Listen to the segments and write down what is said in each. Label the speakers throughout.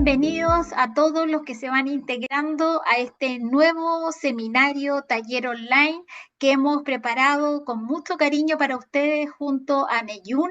Speaker 1: bienvenidos a todos los que se van integrando a este nuevo seminario, taller online que hemos preparado con mucho cariño para ustedes junto a Neyun.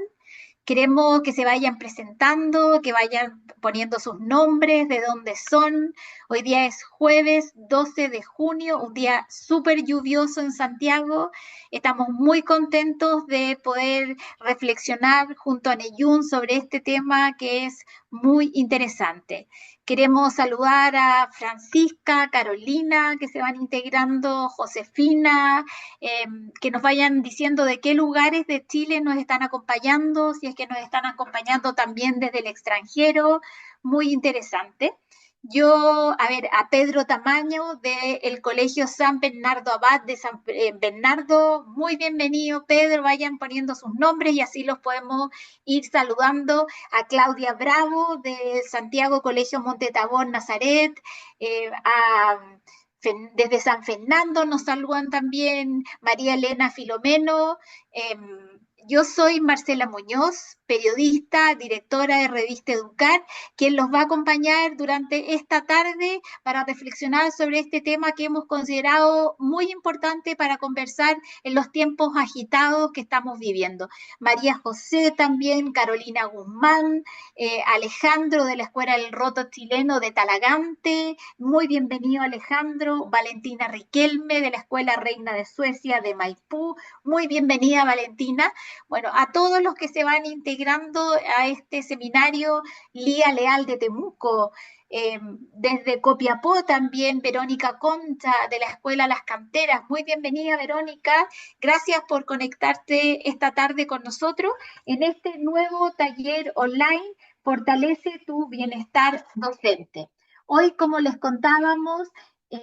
Speaker 1: Queremos que se vayan presentando, que vayan poniendo sus nombres, de dónde son. Hoy día es jueves 12 de junio, un día súper lluvioso en Santiago. Estamos muy contentos de poder reflexionar junto a Neyun sobre este tema que es muy interesante. Queremos saludar a Francisca, Carolina, que se van integrando, Josefina, eh, que nos vayan diciendo de qué lugares de Chile nos están acompañando, si es que nos están acompañando también desde el extranjero, muy interesante. Yo, a ver, a Pedro Tamaño del Colegio San Bernardo Abad de San Bernardo, muy bienvenido Pedro, vayan poniendo sus nombres y así los podemos ir saludando. A Claudia Bravo de Santiago Colegio Montetabor Nazaret, desde San Fernando nos saludan también María Elena Filomeno. Eh, yo soy Marcela Muñoz, periodista, directora de Revista Educar, quien los va a acompañar durante esta tarde para reflexionar sobre este tema que hemos considerado muy importante para conversar en los tiempos agitados que estamos viviendo. María José también, Carolina Guzmán, Alejandro de la Escuela del Roto Chileno de Talagante, muy bienvenido Alejandro, Valentina Riquelme de la Escuela Reina de Suecia de Maipú, muy bienvenida Valentina. Bueno, a todos los que se van integrando a este seminario, Lía Leal de Temuco, desde Copiapó también Verónica Concha de la Escuela Las Canteras, muy bienvenida Verónica, gracias por conectarte esta tarde con nosotros en este nuevo taller online Fortalece tu bienestar docente. Hoy, como les contábamos,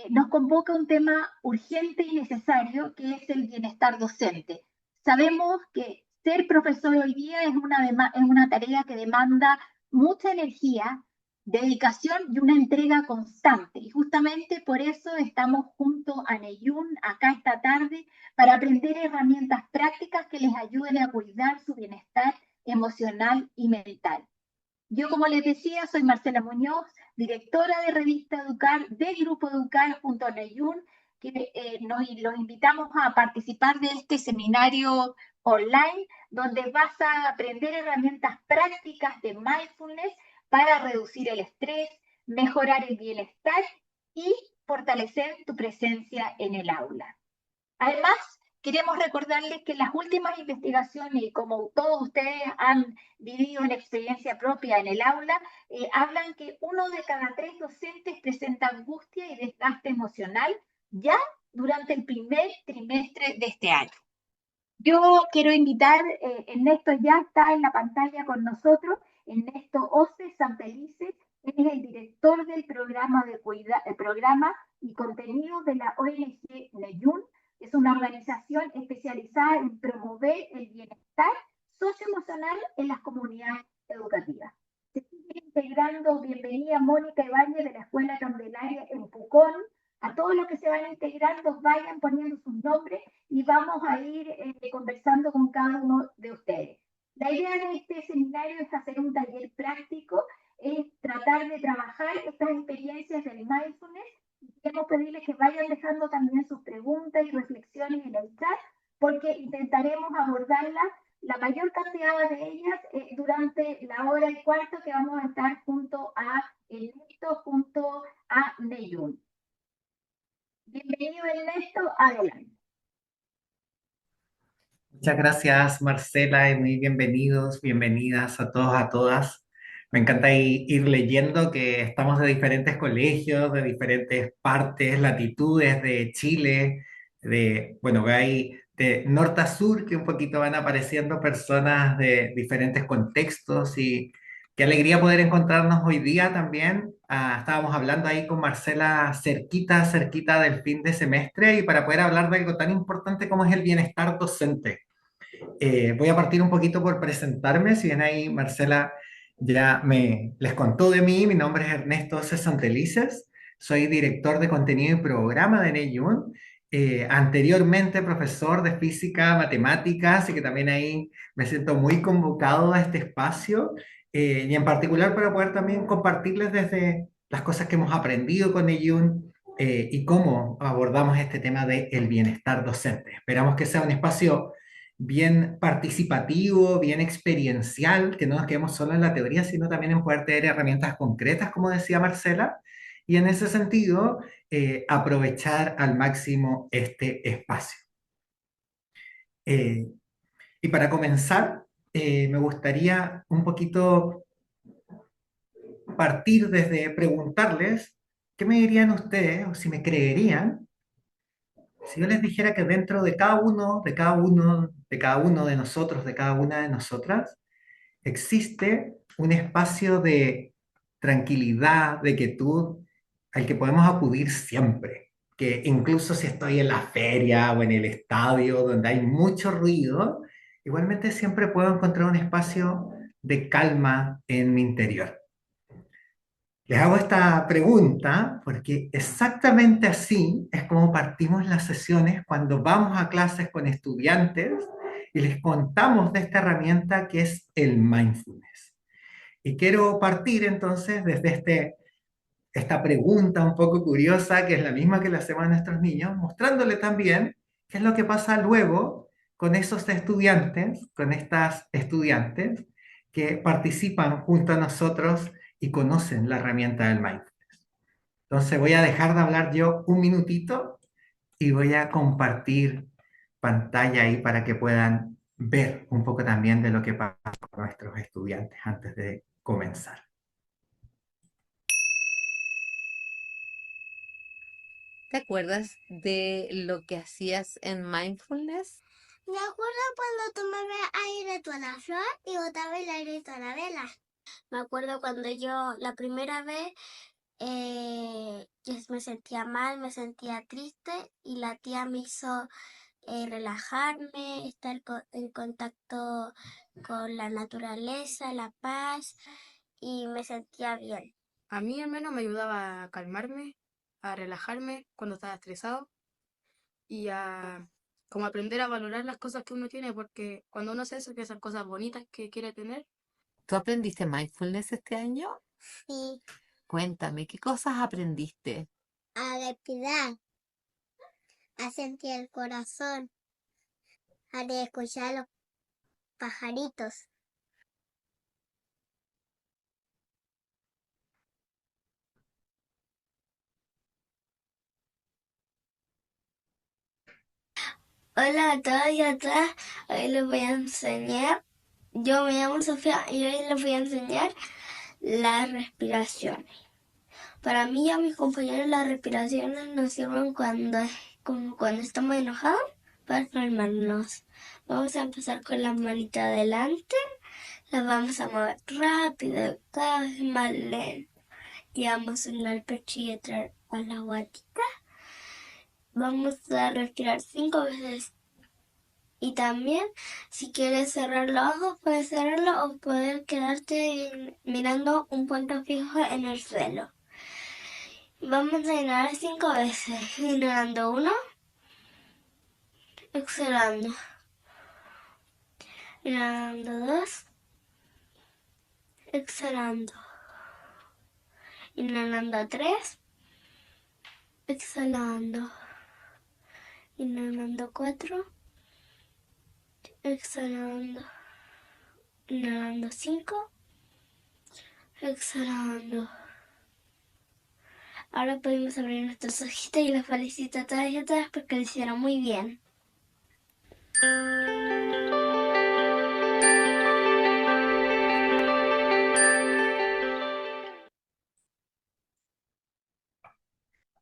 Speaker 1: nos convoca un tema urgente y necesario que es el bienestar docente. Sabemos que ser profesor hoy día es una tarea que demanda mucha energía, dedicación y una entrega constante. Y justamente por eso estamos junto a Neyun acá esta tarde para aprender herramientas prácticas que les ayuden a cuidar su bienestar emocional y mental. Yo, como les decía, soy Marcela Muñoz, directora de Revista Educar, de Grupo Educar junto a Neyun, que los invitamos a participar de este seminario online, donde vas a aprender herramientas prácticas de mindfulness para reducir el estrés, mejorar el bienestar y fortalecer tu presencia en el aula. Además, queremos recordarles que las últimas investigaciones, y como todos ustedes han vivido en experiencia propia en el aula, hablan que 1 de cada 3 docentes presenta angustia y desgaste emocional ya durante el primer trimestre de este año. Yo quiero invitar, Ernesto ya está en la pantalla con nosotros, Ernesto Oce Santelices, él es el director del programa, el programa y contenido de la ONG Neyun. Es una organización especializada en promover el bienestar socioemocional en las comunidades educativas. Se sigue integrando, bienvenida Mónica Ibáñez de la Escuela Candelaria en Pucón. A todos los que se van integrando, vayan poniendo sus nombres y vamos a ir conversando con cada uno de ustedes. La idea de este seminario es hacer un taller práctico, es tratar de trabajar estas experiencias del mindfulness. Queremos pedirles que vayan dejando también sus preguntas y reflexiones en el chat, porque intentaremos abordarlas, la mayor cantidad de ellas, durante la hora y cuarto que vamos a estar junto a Ernesto, junto a Neyun. Bienvenido Ernesto, adelante.
Speaker 2: Muchas gracias, Marcela, y muy bienvenidos, bienvenidas a todos, a todas. Me encanta ir leyendo que estamos de diferentes colegios, de diferentes partes, latitudes de Chile, bueno, que hay de norte a sur, que un poquito van apareciendo personas de diferentes contextos y qué alegría poder encontrarnos hoy día también. Estábamos hablando ahí con Marcela cerquita, cerquita del fin de semestre y para poder hablar de algo tan importante como es el bienestar docente. Voy a partir un poquito por presentarme, si bien ahí Marcela les contó de mí, mi nombre es Ernesto Santelices, soy director de contenido y programa de Neyun, anteriormente profesor de física, matemáticas, y que también ahí me siento muy convocado a este espacio. y en particular para poder también compartirles desde las cosas que hemos aprendido con Eyun y cómo abordamos este tema del bienestar docente. Esperamos que sea un espacio bien participativo, bien experiencial, que no nos quedemos solo en la teoría, sino también en poder tener herramientas concretas, como decía Marcela, y en ese sentido aprovechar al máximo este espacio. Eh, y para comenzar, me gustaría un poquito partir desde preguntarles qué me dirían ustedes o si me creerían si yo les dijera que dentro de cada uno, de cada uno, de cada uno de nosotros, de cada una de nosotras, existe un espacio de tranquilidad, de quietud, al que podemos acudir siempre. Que incluso si estoy en la feria o en el estadio donde hay mucho ruido, igualmente siempre puedo encontrar un espacio de calma en mi interior. Les hago esta pregunta porque exactamente así es como partimos las sesiones cuando vamos a clases con estudiantes y les contamos de esta herramienta que es el mindfulness. Y quiero partir entonces desde esta pregunta un poco curiosa, que es la misma que le hacemos a nuestros niños, mostrándole también qué es lo que pasa luego con esos estudiantes, con estas estudiantes que participan junto a nosotros y conocen la herramienta del mindfulness. Entonces voy a dejar de hablar yo un minutito y voy a compartir pantalla ahí para que puedan ver un poco también de lo que pasa con nuestros estudiantes antes de comenzar.
Speaker 3: ¿Te acuerdas de lo que hacías en mindfulness?
Speaker 4: Me acuerdo cuando tomaba aire toda la flor y botaba el aire toda la vela. Me acuerdo cuando yo la primera vez me sentía mal, me sentía triste y la tía me hizo relajarme, estar en contacto con la naturaleza, la paz y me sentía bien.
Speaker 5: A mí al menos me ayudaba a calmarme, a relajarme cuando estaba estresado y a como aprender a valorar las cosas que uno tiene, porque cuando uno hace eso, que esas cosas bonitas que quiere tener.
Speaker 3: ¿Tú aprendiste mindfulness este año?
Speaker 4: Sí,
Speaker 3: Cuéntame, ¿qué cosas aprendiste?
Speaker 4: a respirar, a sentir el corazón, a escuchar los pajaritos. Hola a todos y a todas, hoy les voy a enseñar, yo me llamo Sofía y hoy les voy a enseñar las respiraciones. Para mí y a mis compañeros las respiraciones nos sirven como cuando estamos enojados para calmarnos. Vamos a empezar con las manitas adelante, las vamos a mover rápido, cada vez más lento. Y vamos a subir el pecho y entrar a la guatita. Vamos a respirar 5 veces. Y también, si quieres cerrar los ojos, puedes cerrarlos o poder quedarte mirando un punto fijo en el suelo. Vamos a inhalar 5 veces. Inhalando 1, exhalando. Inhalando 2, exhalando. Inhalando 3, exhalando. Inhalando 4, exhalando. Inhalando 5, exhalando. Ahora podemos abrir nuestros ojitos y los felicito a todas y a todas porque lo hicieron muy bien.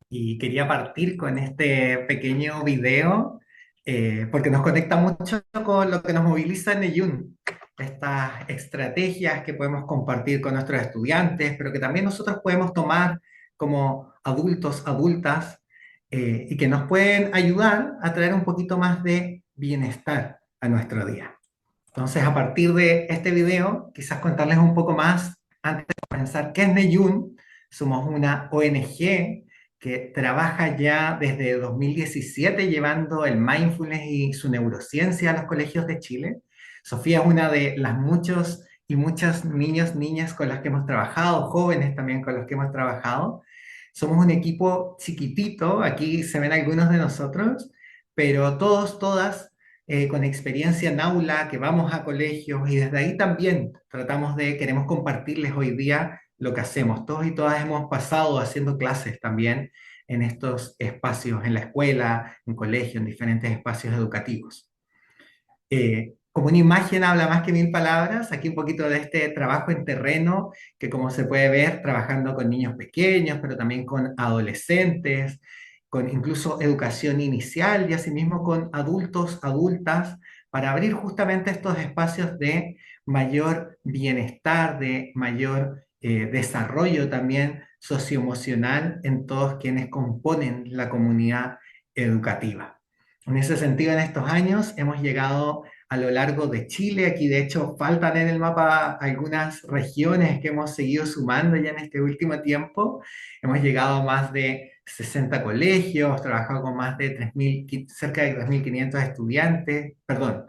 Speaker 2: Y quería partir con este pequeño video porque nos conecta mucho con lo que nos moviliza en Eyun, estas estrategias que podemos compartir con nuestros estudiantes, pero que también nosotros podemos tomar como adultos, adultas, y que nos pueden ayudar a traer un poquito más de bienestar a nuestro día. Entonces, a partir de este video, quizás contarles un poco más antes de comenzar qué es Neyun. Somos una ONG que trabaja ya desde 2017 llevando el mindfulness y su neurociencia a los colegios de Chile. Sofía es una de las muchos y muchos niños, niñas con las que hemos trabajado, jóvenes también con los que hemos trabajado. Somos un equipo chiquitito, aquí se ven algunos de nosotros, pero todos, todas con experiencia en aula, que vamos a colegios y desde ahí también queremos compartirles hoy día lo que hacemos. Todos y todas hemos pasado haciendo clases también en estos espacios, en la escuela, en colegio, en diferentes espacios educativos. Como una imagen habla más que mil palabras, aquí un poquito de este trabajo en terreno, que como se puede ver, trabajando con niños pequeños, pero también con adolescentes, con incluso educación inicial y asimismo con adultos, adultas, para abrir justamente estos espacios de mayor bienestar, de mayor desarrollo también socioemocional en todos quienes componen la comunidad educativa. En ese sentido, en estos años hemos llegado a lo largo de Chile. Aquí, de hecho, faltan en el mapa algunas regiones que hemos seguido sumando ya en este último tiempo. Hemos llegado a más de 60 colegios, trabajado con más de 3.000, cerca de 3.500 estudiantes, perdón,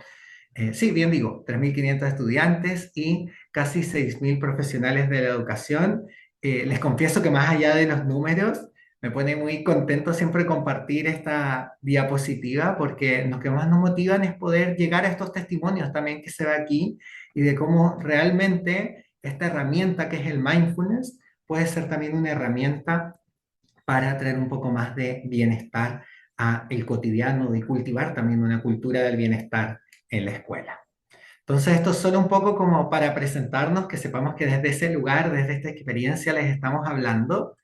Speaker 2: sí, bien digo, 3.500 estudiantes y casi 6.000 profesionales de la educación. Les confieso que más allá de los números, me pone muy contento siempre compartir esta diapositiva porque lo que más nos motivan es poder llegar a estos testimonios también que se ve aquí y de cómo realmente esta herramienta que es el mindfulness puede ser también una herramienta para traer un poco más de bienestar a el cotidiano y cultivar también una cultura del bienestar en la escuela. Entonces, esto es solo un poco como para presentarnos, que sepamos que desde ese lugar, desde esta experiencia les estamos hablando.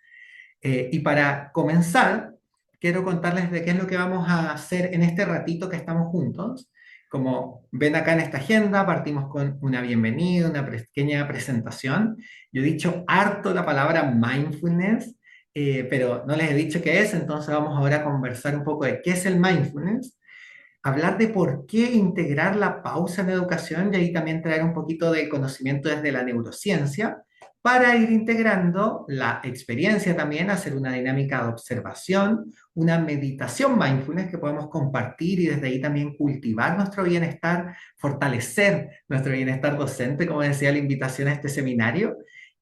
Speaker 2: Y para comenzar, quiero contarles de qué es lo que vamos a hacer en este ratito que estamos juntos. Como ven acá en esta agenda, partimos con una bienvenida, una pequeña presentación. Yo he dicho harto la palabra mindfulness, pero no les he dicho qué es, entonces vamos ahora a conversar un poco de qué es el mindfulness, hablar de por qué integrar la pausa en la educación y ahí también traer un poquito de conocimiento desde la neurociencia para ir integrando la experiencia también, hacer una dinámica de observación, una meditación mindfulness que podemos compartir y desde ahí también cultivar nuestro bienestar, fortalecer nuestro bienestar docente, como decía la invitación a este seminario,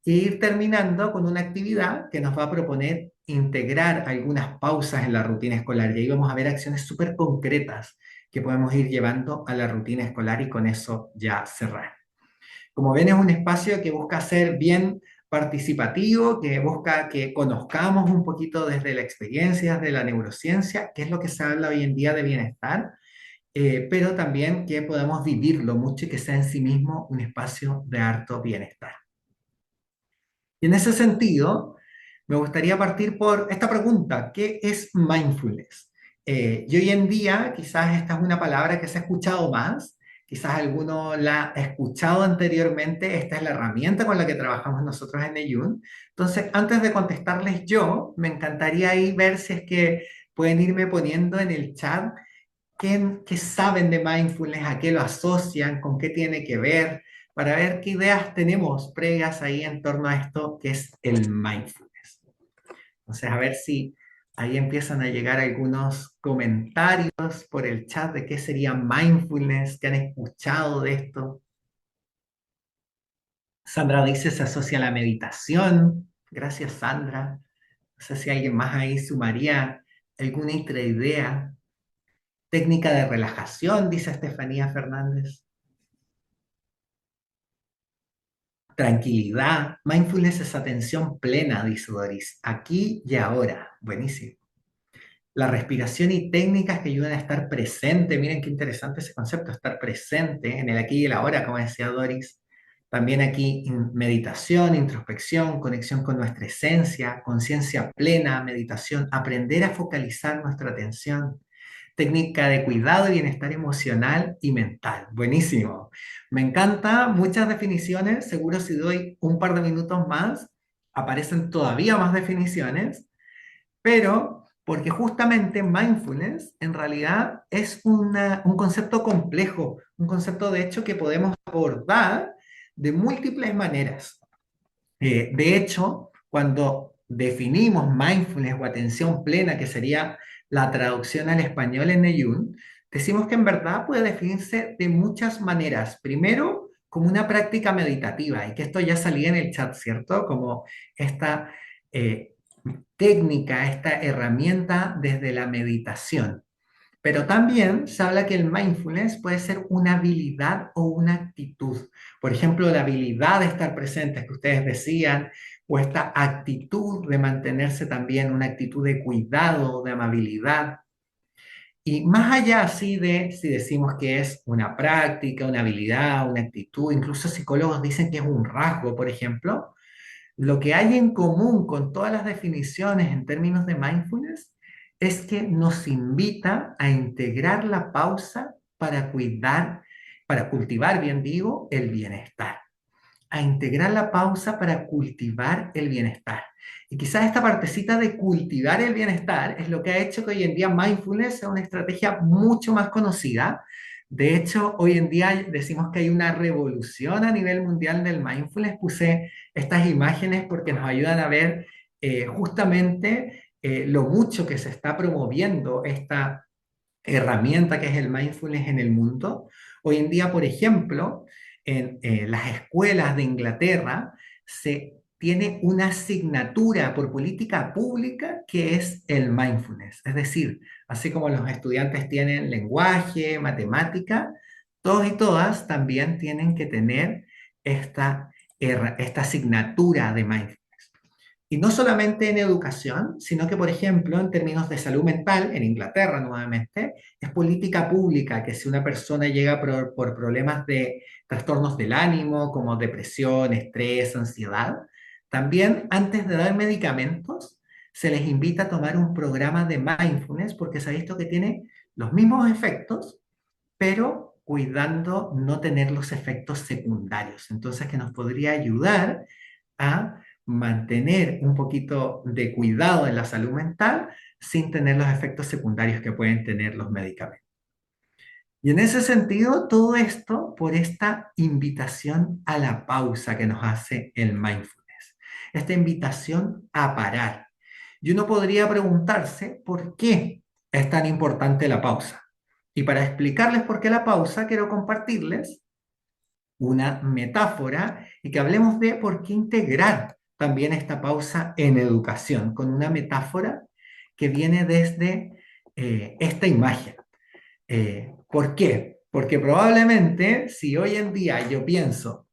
Speaker 2: e ir terminando con una actividad que nos va a proponer integrar algunas pausas en la rutina escolar. Y ahí vamos a ver acciones súper concretas que podemos ir llevando a la rutina escolar y con eso ya cerrar. Como ven, es un espacio que busca ser bien participativo, que busca que conozcamos un poquito desde la experiencia, desde la neurociencia, qué es lo que se habla hoy en día de bienestar, pero también que podamos vivirlo mucho y que sea en sí mismo un espacio de harto bienestar. Y en ese sentido, me gustaría partir por esta pregunta: ¿qué es mindfulness? Y hoy en día quizás esta es una palabra que se ha escuchado más, quizás alguno la ha escuchado anteriormente, esta es la herramienta con la que trabajamos nosotros en Eyun. Entonces, antes de contestarles yo, me encantaría ahí ver si es que pueden irme poniendo en el chat qué saben de mindfulness, a qué lo asocian, con qué tiene que ver, para ver qué ideas tenemos previas ahí en torno a esto que es el mindfulness. Entonces, a ver si ahí empiezan a llegar algunos comentarios por el chat de qué sería mindfulness, qué han escuchado de esto. Sandra dice, se asocia a la meditación. Gracias, Sandra. No sé si alguien más ahí sumaría alguna otra idea. Técnica de relajación, dice Estefanía Fernández. Tranquilidad. Mindfulness es atención plena, dice Doris. Aquí y ahora. Buenísimo. La respiración y técnicas que ayudan a estar presente. Miren qué interesante ese concepto, estar presente en el aquí y el ahora, como decía Doris. También aquí meditación, introspección, conexión con nuestra esencia, conciencia plena, meditación, aprender a focalizar nuestra atención. Técnica de cuidado y bienestar emocional y mental. Buenísimo. Me encanta, muchas definiciones. Seguro si doy un par de minutos más, aparecen todavía más definiciones, pero porque justamente mindfulness en realidad es un concepto complejo, un concepto de hecho que podemos abordar de múltiples maneras. De hecho, cuando definimos mindfulness o atención plena, que sería la traducción al español en Eyun, decimos que en verdad puede definirse de muchas maneras. Primero, como una práctica meditativa, y que esto ya salía en el chat, ¿cierto? Como esta técnica, esta herramienta desde la meditación. Pero también se habla que el mindfulness puede ser una habilidad o una actitud. Por ejemplo, la habilidad de estar presentes que ustedes decían, o esta actitud de mantenerse también, una actitud de cuidado, de amabilidad. Y más allá así de si decimos que es una práctica, una habilidad, una actitud, incluso psicólogos dicen que es un rasgo, por ejemplo, lo que hay en común con todas las definiciones en términos de mindfulness es que nos invita a integrar la pausa para cuidar, para cultivar, bien digo, el bienestar. A integrar la pausa para cultivar el bienestar. Y quizás esta partecita de cultivar el bienestar es lo que ha hecho que hoy en día mindfulness sea una estrategia mucho más conocida. De hecho, hoy en día decimos que hay una revolución a nivel mundial del mindfulness. Puse estas imágenes porque nos ayudan a ver justamente lo mucho que se está promoviendo esta herramienta que es el mindfulness en el mundo. Hoy en día, por ejemplo, en las escuelas de Inglaterra se tiene una asignatura por política pública que es el mindfulness. Es decir, así como los estudiantes tienen lenguaje, matemática, todos y todas también tienen que tener esta asignatura de mindfulness. Y no solamente en educación, sino que, por ejemplo, en términos de salud mental, en Inglaterra nuevamente, es política pública que si una persona llega por problemas de trastornos del ánimo, como depresión, estrés, ansiedad, también antes de dar medicamentos, se les invita a tomar un programa de mindfulness porque se ha visto que tiene los mismos efectos, pero cuidando no tener los efectos secundarios. Entonces, que nos podría ayudar a mantener un poquito de cuidado en la salud mental sin tener los efectos secundarios que pueden tener los medicamentos. Y en ese sentido, todo esto por esta invitación a la pausa que nos hace el mindfulness, esta invitación a parar. Y uno podría preguntarse por qué es tan importante la pausa. Y para explicarles por qué la pausa, quiero compartirles una metáfora y que hablemos de por qué integrar también esta pausa en educación, con una metáfora que viene desde esta imagen. ¿Por qué? Porque probablemente si hoy en día yo pienso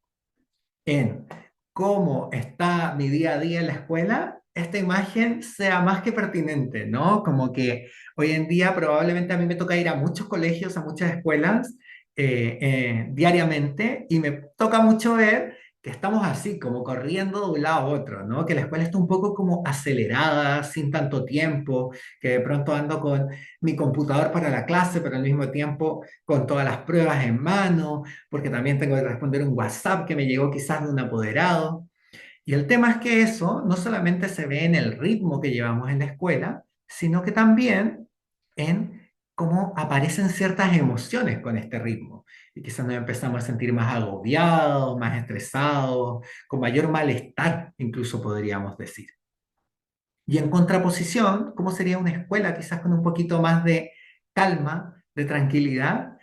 Speaker 2: en cómo está mi día a día en la escuela, esta imagen sea más que pertinente, ¿no? Como que hoy en día probablemente a mí me toca ir a muchos colegios, a muchas escuelas diariamente y me toca mucho ver que estamos así, como corriendo de un lado a otro, ¿no? Que la escuela está un poco como acelerada, sin tanto tiempo, que de pronto ando con mi computador para la clase, pero al mismo tiempo con todas las pruebas en mano, porque también tengo que responder un WhatsApp que me llegó quizás de un apoderado. Y el tema es que eso no solamente se ve en el ritmo que llevamos en la escuela, sino que también en cómo aparecen ciertas emociones con este ritmo. Y quizás nos empezamos a sentir más agobiados, más estresados, con mayor malestar, incluso podríamos decir. Y en contraposición, ¿cómo sería una escuela quizás con un poquito más de calma, de tranquilidad?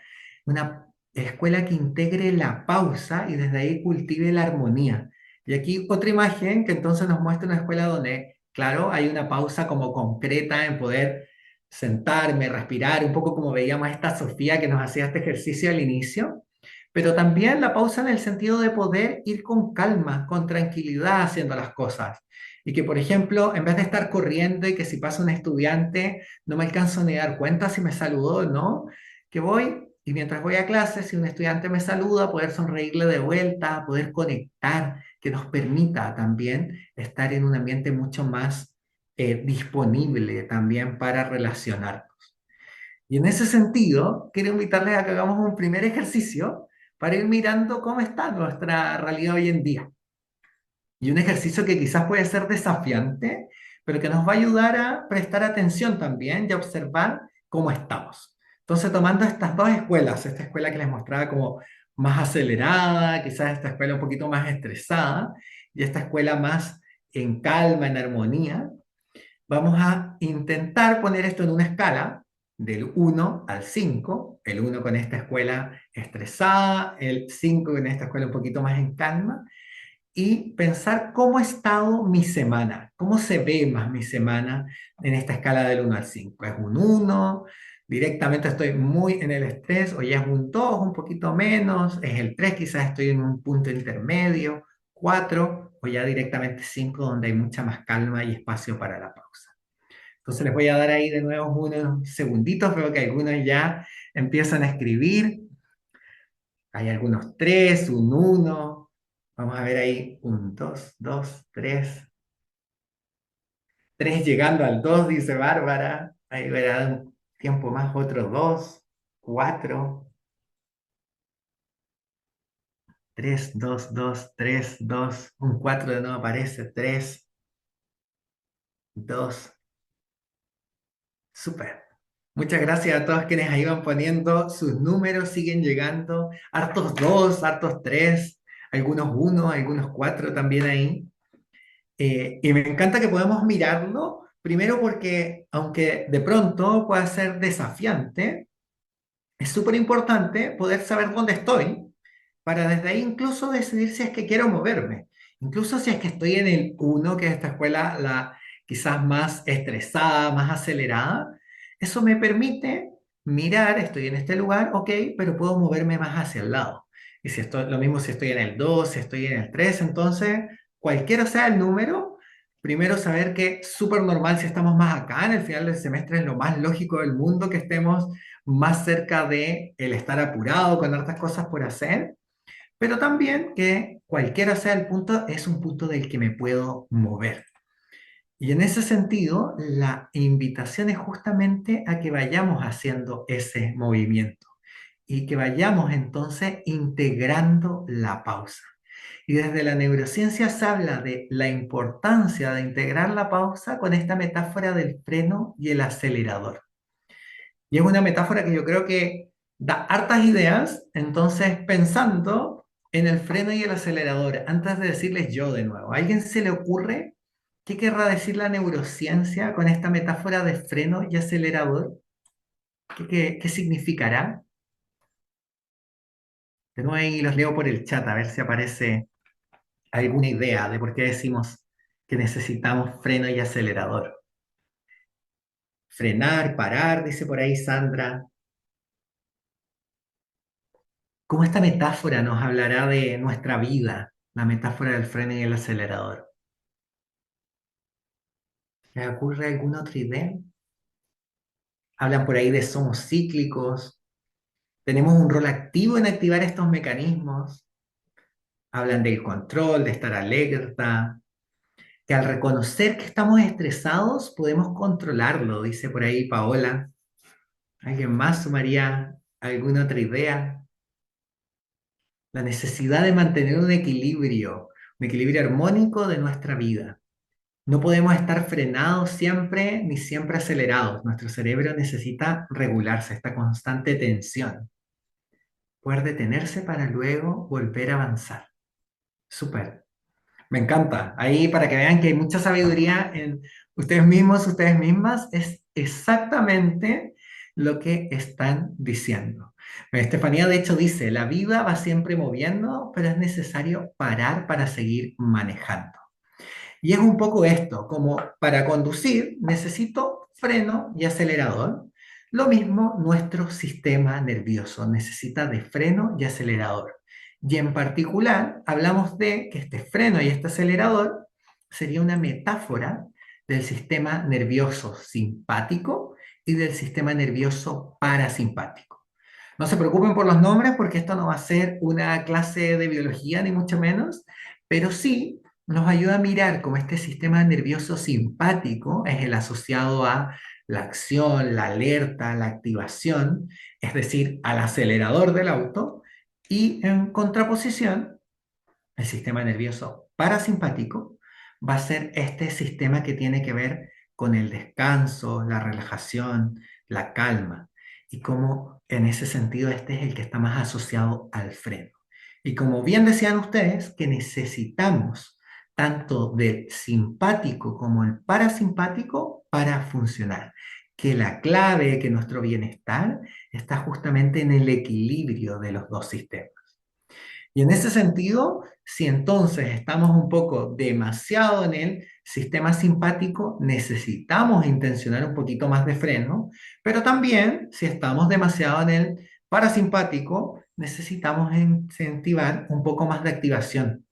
Speaker 2: Una escuela que integre la pausa y desde ahí cultive la armonía. Y aquí otra imagen que entonces nos muestra una escuela donde, claro, hay una pausa como concreta en poder sentarme, respirar, un poco como veíamos a esta Sofía que nos hacía este ejercicio al inicio, pero también la pausa en el sentido de poder ir con calma, con tranquilidad haciendo las cosas. Y que, por ejemplo, en vez de estar corriendo y que si pasa un estudiante no me alcanzo ni a dar cuenta si me saludó o no, que voy y mientras voy a clase, si un estudiante me saluda, poder sonreírle de vuelta, poder conectar, que nos permita también estar en un ambiente mucho más disponible también para relacionarnos. Y en ese sentido, quiero invitarles a que hagamos un primer ejercicio para ir mirando cómo está nuestra realidad hoy en día. Y un ejercicio que quizás puede ser desafiante, pero que nos va a ayudar a prestar atención también y a observar cómo estamos. Entonces, tomando estas dos escuelas, esta escuela que les mostraba como más acelerada, quizás esta escuela un poquito más estresada, y esta escuela más en calma, en armonía, vamos a intentar poner esto en una escala del 1 al 5, el 1 con esta escuela estresada, el 5 con esta escuela un poquito más en calma, y pensar cómo ha estado mi semana, cómo se ve más mi semana en esta escala del 1 al 5. ¿Es un 1? Directamente estoy muy en el estrés, o ya es un 2, un poquito menos, es el 3, quizás estoy en un punto intermedio, 4, o ya directamente 5, donde hay mucha más calma y espacio para la pausa. Entonces les voy a dar ahí de nuevo unos segunditos, veo que algunos ya empiezan a escribir, hay algunos 3, un 1, vamos a ver ahí, un 2, 2, 3, 3 llegando al 2, dice Bárbara, ahí verá un tiempo más, otro 2, 4, 3, 2, 2, 3, 2, un 4 de nuevo aparece, 3, 2, súper. Muchas gracias a todos quienes ahí van poniendo sus números, siguen llegando, hartos 2, hartos 3, algunos 1, algunos 4 también ahí. Y me encanta que podamos mirarlo, primero porque aunque de pronto pueda ser desafiante, es súper importante poder saber dónde estoy para desde ahí incluso decidir si es que quiero moverme. Incluso si es que estoy en el 1, que es esta escuela la quizás más estresada, más acelerada, eso me permite mirar, estoy en este lugar, ok, pero puedo moverme más hacia el lado. Y si estoy, lo mismo si estoy en el 2, si estoy en el 3, entonces cualquiera sea el número, primero saber que es súper normal si estamos más acá, en el final del semestre es lo más lógico del mundo que estemos más cerca de el estar apurado con hartas cosas por hacer, pero también que cualquiera sea el punto, es un punto del que me puedo mover. Y en ese sentido, la invitación es justamente a que vayamos haciendo ese movimiento y que vayamos entonces integrando la pausa. Y desde la neurociencia se habla de la importancia de integrar la pausa con esta metáfora del freno y el acelerador. Y es una metáfora que yo creo que da hartas ideas, entonces pensando en el freno y el acelerador, antes de decirles yo de nuevo, ¿a alguien se le ocurre qué querrá decir la neurociencia con esta metáfora de freno y acelerador? ¿Qué significará? De nuevo ahí los leo por el chat, a ver si aparece alguna idea de por qué decimos que necesitamos freno y acelerador. Frenar, parar, dice por ahí Sandra. ¿Cómo esta metáfora nos hablará de nuestra vida? La metáfora del freno y el acelerador. ¿Les ocurre alguna otra idea? Hablan por ahí de somos cíclicos, tenemos un rol activo en activar estos mecanismos. Hablan del control, de estar alerta, que al reconocer que estamos estresados podemos controlarlo, dice por ahí Paola. ¿Alguien más sumaría alguna otra idea? La necesidad de mantener un equilibrio armónico de nuestra vida. No podemos estar frenados siempre ni siempre acelerados. Nuestro cerebro necesita regularse, esta constante tensión. Poder detenerse para luego volver a avanzar. Súper. Me encanta. Ahí para que vean que hay mucha sabiduría en ustedes mismos, ustedes mismas, es exactamente lo que están diciendo. Estefanía de hecho dice, la vida va siempre moviendo, pero es necesario parar para seguir manejando. Y es un poco esto, como para conducir necesito freno y acelerador. Lo mismo nuestro sistema nervioso necesita de freno y acelerador. Y en particular hablamos de que este freno y este acelerador sería una metáfora del sistema nervioso simpático y del sistema nervioso parasimpático. No se preocupen por los nombres porque esto no va a ser una clase de biología ni mucho menos, pero sí nos ayuda a mirar cómo este sistema nervioso simpático es el asociado a la acción, la alerta, la activación, es decir, al acelerador del auto, y en contraposición, el sistema nervioso parasimpático va a ser este sistema que tiene que ver con el descanso, la relajación, la calma, y cómo en ese sentido este es el que está más asociado al freno. Y como bien decían ustedes, que necesitamos tanto del simpático como el parasimpático para funcionar. que la clave, que nuestro bienestar está justamente en el equilibrio de los dos sistemas. Y en ese sentido, si entonces estamos un poco demasiado en el sistema simpático, necesitamos intencionar un poquito más de freno, pero también si estamos demasiado en el parasimpático, necesitamos incentivar un poco más de activación.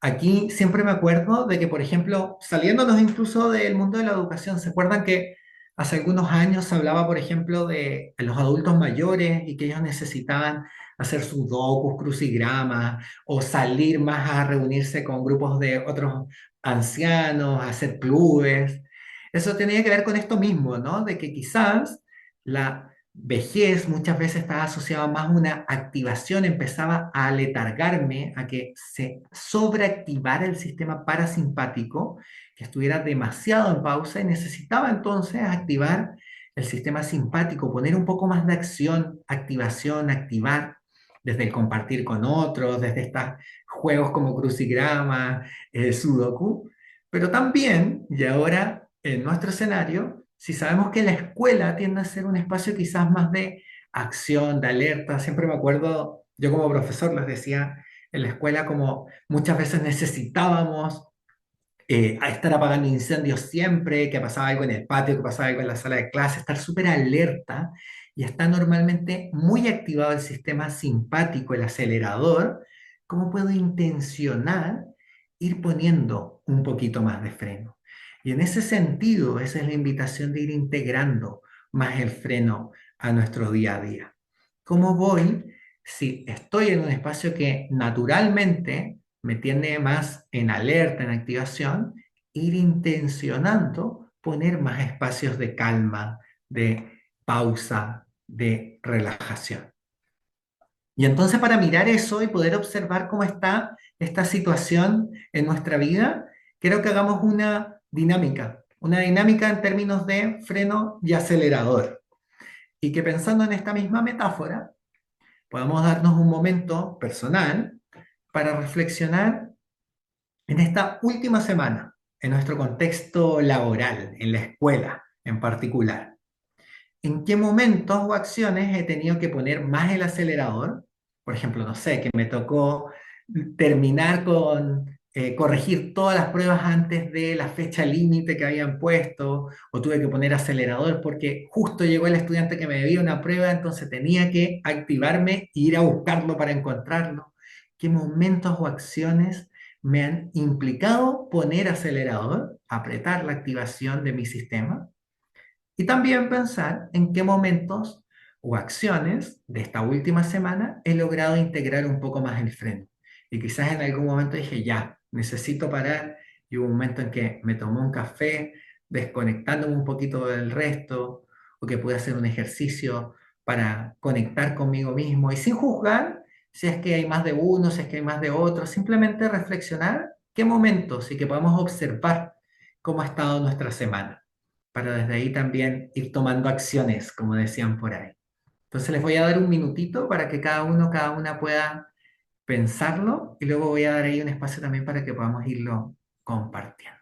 Speaker 2: Aquí siempre me acuerdo de que, por ejemplo, saliéndonos incluso del mundo de la educación, ¿se acuerdan que hace algunos años se hablaba, por ejemplo, de los adultos mayores y que ellos necesitaban hacer sudokus, crucigramas o salir más a reunirse con grupos de otros ancianos, a hacer clubes? Eso tenía que ver con esto mismo, ¿no? De que quizás la vejez muchas veces estaba asociada más a una activación, empezaba a aletargarme, a que se sobreactivara el sistema parasimpático, que estuviera demasiado en pausa y necesitaba entonces activar el sistema simpático, poner un poco más de acción, activación, activar desde el compartir con otros, desde estos juegos como crucigrama, sudoku, pero también, y ahora en nuestro escenario, si sabemos que la escuela tiende a ser un espacio quizás más de acción, de alerta, siempre me acuerdo, yo como profesor les decía en la escuela como muchas veces necesitábamos a estar apagando incendios siempre, que pasaba algo en el patio, que pasaba algo en la sala de clase, estar súper alerta y está normalmente muy activado el sistema simpático, el acelerador. ¿Cómo puedo intencionar ir poniendo un poquito más de freno? Y en ese sentido, esa es la invitación de ir integrando más el freno a nuestro día a día. ¿Cómo voy si estoy en un espacio que naturalmente me tiene más en alerta, en activación, ir intencionando poner más espacios de calma, de pausa, de relajación? Y entonces para mirar eso y poder observar cómo está esta situación en nuestra vida, quiero que hagamos una dinámica en términos de freno y acelerador. Y que pensando en esta misma metáfora, podamos darnos un momento personal para reflexionar en esta última semana, en nuestro contexto laboral, en la escuela en particular. ¿En qué momentos o acciones he tenido que poner más el acelerador? Por ejemplo, no sé, que me tocó terminar con corregir todas las pruebas antes de la fecha límite que habían puesto, o tuve que poner acelerador porque justo llegó el estudiante que me debía una prueba, entonces tenía que activarme e ir a buscarlo para encontrarlo. ¿Qué momentos o acciones me han implicado poner acelerador, apretar la activación de mi sistema? Y también pensar en qué momentos o acciones de esta última semana he logrado integrar un poco más el freno. Y quizás en algún momento dije, ya, necesito parar. Y hubo un momento en que me tomé un café, desconectándome un poquito del resto, o que pude hacer un ejercicio para conectar conmigo mismo y sin juzgar si es que hay más de uno, si es que hay más de otro, simplemente reflexionar qué momentos y que podamos observar cómo ha estado nuestra semana para desde ahí también ir tomando acciones, como decían por ahí. Entonces les voy a dar un minutito para que cada uno, cada una pueda pensarlo y luego voy a dar ahí un espacio también para que podamos irlo compartiendo.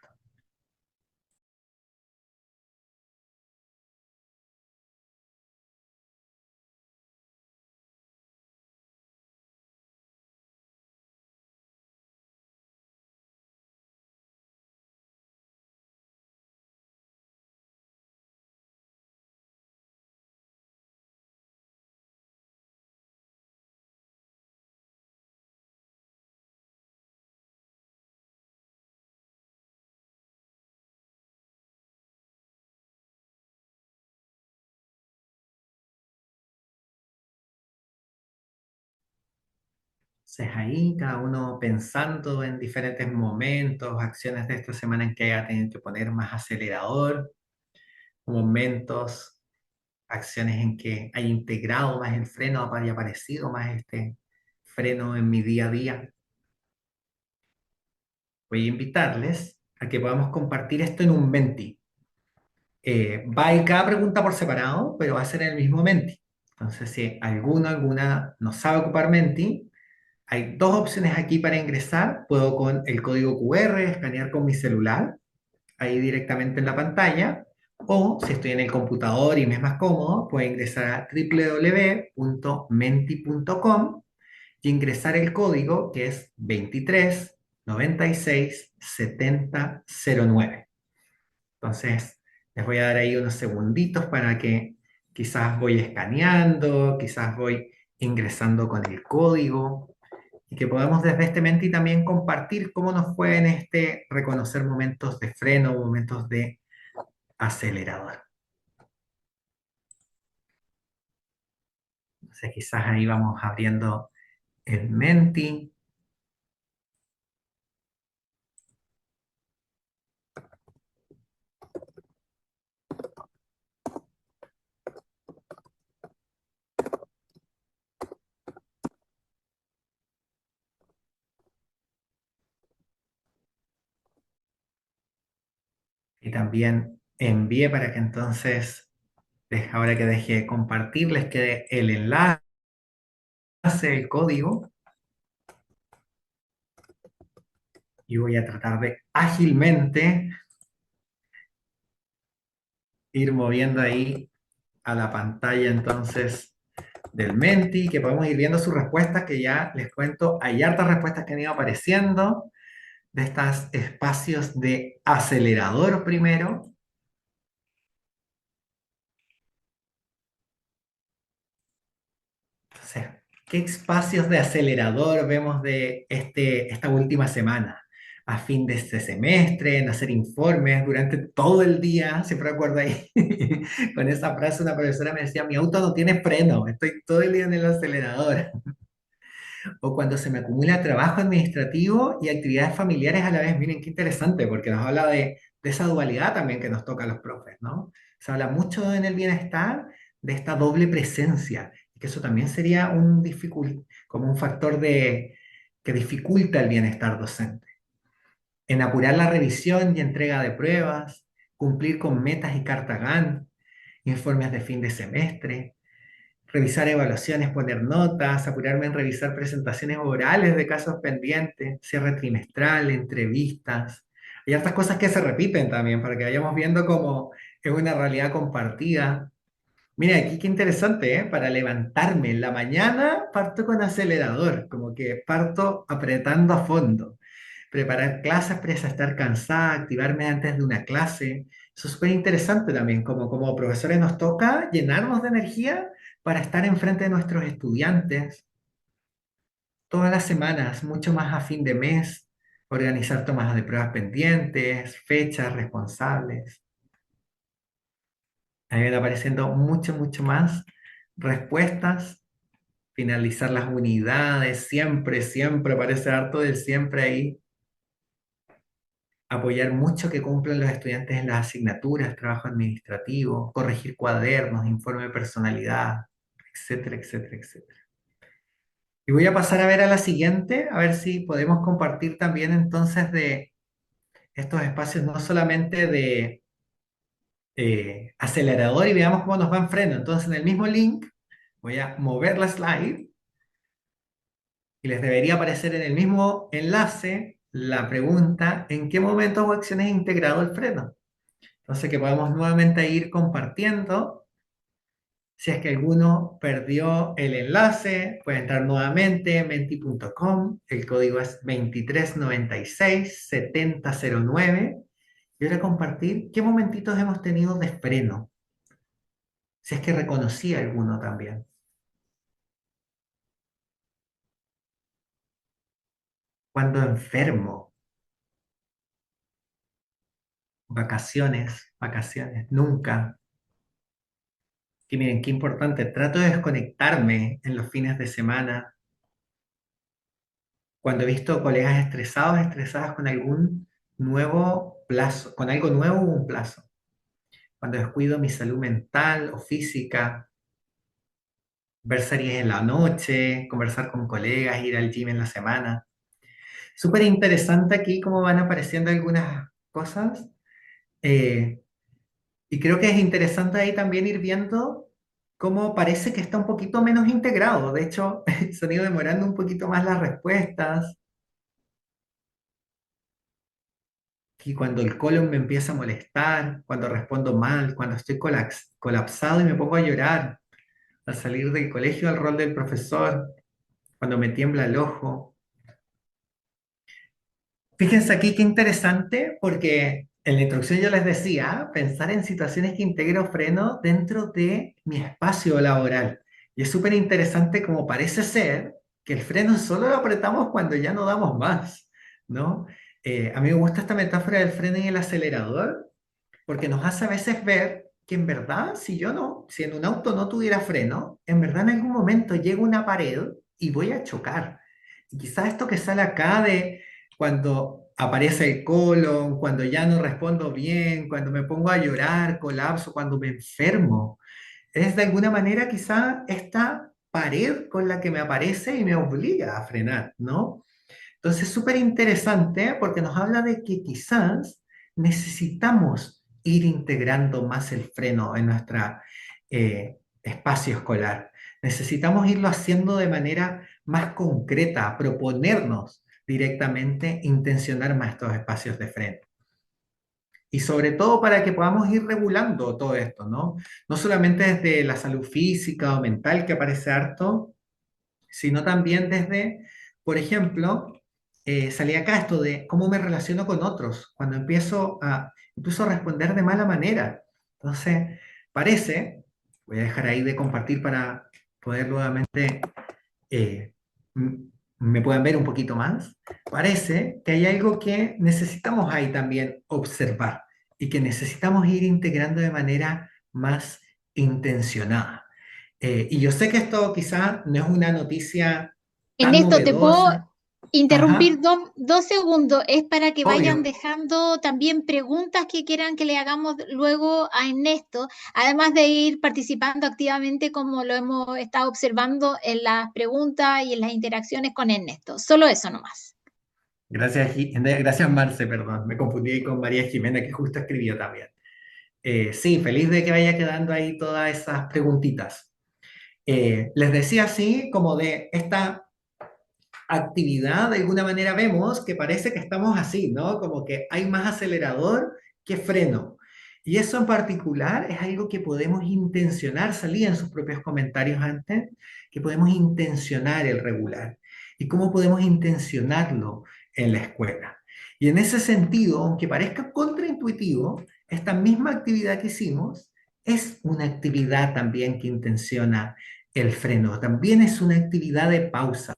Speaker 2: Entonces ahí cada uno pensando en diferentes momentos, acciones de esta semana en que haya tenido que poner más acelerador, momentos, acciones en que haya integrado más el freno, haya aparecido más este freno en mi día a día. Voy a invitarles a que podamos compartir esto en un Menti. Va a ir cada pregunta por separado, pero va a ser en el mismo Menti. Entonces, si alguna no sabe ocupar Menti, hay dos opciones aquí para ingresar. Puedo con el código QR escanear con mi celular, ahí directamente en la pantalla, O si estoy en el computador y me es más cómodo, puedo ingresar a www.menti.com y ingresar el código que es 23967009. Entonces, les voy a dar ahí unos segunditos para que quizás voy escaneando, quizás voy ingresando con el código y que podamos desde este Menti también compartir cómo nos fue en este reconocer momentos de freno, momentos de acelerador. Entonces, quizás ahí vamos abriendo el Menti. Y también envié para que entonces, ahora que deje de compartir, les quede el enlace, el código. Y voy a tratar de ágilmente ir moviendo ahí a la pantalla entonces del Menti, que podemos ir viendo sus respuestas, que ya les cuento, hay hartas respuestas que han ido apareciendo de estos espacios de acelerador primero. Entonces, ¿qué espacios de acelerador vemos de esta última semana? A fin de este semestre, en hacer informes durante todo el día, siempre recuerdo ahí, con esa frase una profesora me decía, mi auto no tiene freno, estoy todo el día en el acelerador. O cuando se me acumula trabajo administrativo y actividades familiares a la vez, miren qué interesante, porque nos habla de esa dualidad también que nos toca a los profes, ¿no? Se habla mucho en el bienestar de esta doble presencia, y que eso también sería como un factor que dificulta el bienestar docente. En apurar la revisión y entrega de pruebas, cumplir con metas y carta Gantt, informes de fin de semestre, revisar evaluaciones, poner notas, apurarme en revisar presentaciones orales de casos pendientes, cierre trimestral, entrevistas. Hay otras cosas que se repiten también para que vayamos viendo cómo es una realidad compartida. Mira, aquí qué interesante, ¿eh? Para levantarme en la mañana parto con acelerador, como que parto apretando a fondo. Preparar clases, para estar cansada, activarme antes de una clase. Eso es súper interesante también, como profesores nos toca llenarnos de energía para estar enfrente de nuestros estudiantes todas las semanas, mucho más a fin de mes, organizar tomas de pruebas pendientes, fechas responsables. Ahí van apareciendo mucho más respuestas, finalizar las unidades, siempre aparece harto del siempre ahí. Apoyar mucho que cumplan los estudiantes en las asignaturas, trabajo administrativo, corregir cuadernos, informe de personalidad, etcétera. Y voy a pasar a ver a la siguiente, a ver si podemos compartir también entonces de estos espacios, no solamente de acelerador y veamos cómo nos va en freno. Entonces en el mismo link voy a mover la slide y les debería aparecer en el mismo enlace la pregunta, ¿en qué momento o acciones he integrado el freno? Entonces que podamos nuevamente ir compartiendo. Si es que alguno perdió el enlace, puede entrar nuevamente en menti.com. El código es 23967009. Y ahora compartir qué momentitos hemos tenido de freno. Si es que reconocí alguno también. Cuando enfermo. Vacaciones, nunca. Y miren, qué importante, trato de desconectarme en los fines de semana. Cuando he visto colegas estresadas con algún nuevo plazo, con algo nuevo o un plazo. Cuando descuido mi salud mental o física, ver series en la noche, conversar con colegas, ir al gym en la semana. Súper interesante aquí cómo van apareciendo algunas cosas. eh, y creo que es interesante ahí también ir viendo cómo parece que está un poquito menos integrado. De hecho, se han ido demorando un poquito más las respuestas. y cuando el colon me empieza a molestar, cuando respondo mal, cuando estoy colapsado y me pongo a llorar al salir del colegio al rol del profesor, cuando me tiembla el ojo. Fíjense aquí qué interesante, porque en la introducción yo les decía, pensar en situaciones que integro freno dentro de mi espacio laboral. Y es súper interesante como parece ser que el freno solo lo apretamos cuando ya no damos más, ¿no? A mí me gusta esta metáfora del freno y el acelerador, porque nos hace a veces ver que en verdad, si en un auto no tuviera freno, en verdad en algún momento llega una pared y voy a chocar. Y quizás esto que sale acá de cuando aparece el colon, cuando ya no respondo bien, cuando me pongo a llorar, colapso, cuando me enfermo, es de alguna manera quizá esta pared con la que me aparece y me obliga a frenar, ¿no? Entonces, súper interesante porque nos habla de que quizás necesitamos ir integrando más el freno en nuestro espacio escolar. Necesitamos irlo haciendo de manera más concreta, proponernos directamente intencionar más estos espacios de freno. Y sobre todo para que podamos ir regulando todo esto, ¿no? No solamente desde la salud física o mental que aparece harto, sino también desde, por ejemplo, salía acá esto de cómo me relaciono con otros, cuando empiezo a incluso responder de mala manera. Entonces, parece, voy a dejar ahí de compartir para poder nuevamente eh, me puedan ver un poquito más, parece que hay algo que necesitamos ahí también observar y que necesitamos ir integrando de manera más intencionada. Y yo sé que esto quizá no es una noticia
Speaker 1: En
Speaker 2: tan
Speaker 1: esto te puedo
Speaker 2: novedosa.
Speaker 1: interrumpir
Speaker 2: Ajá,
Speaker 1: 2 segundos. Es para que vayan
Speaker 2: obvio.
Speaker 1: dejando también preguntas que quieran que le hagamos luego a Ernesto, además de ir participando activamente como lo hemos estado observando en las preguntas y en las interacciones con Ernesto. Solo eso nomás.
Speaker 2: Gracias, gracias Marce, perdón. Me confundí con María Jimena, que justo escribió también. Sí, feliz de que vaya quedando ahí todas esas preguntitas. Les decía así, como de esta actividad, de alguna manera vemos que parece que estamos así, ¿no? Como que hay más acelerador que freno. Y eso en particular es algo que podemos intencionar, salía en sus propios comentarios antes, que podemos intencionar el regular. ¿Y cómo podemos intencionarlo en la escuela? Y en ese sentido, aunque parezca contraintuitivo, esta misma actividad que hicimos es una actividad también que intenciona el freno, también es una actividad de pausa.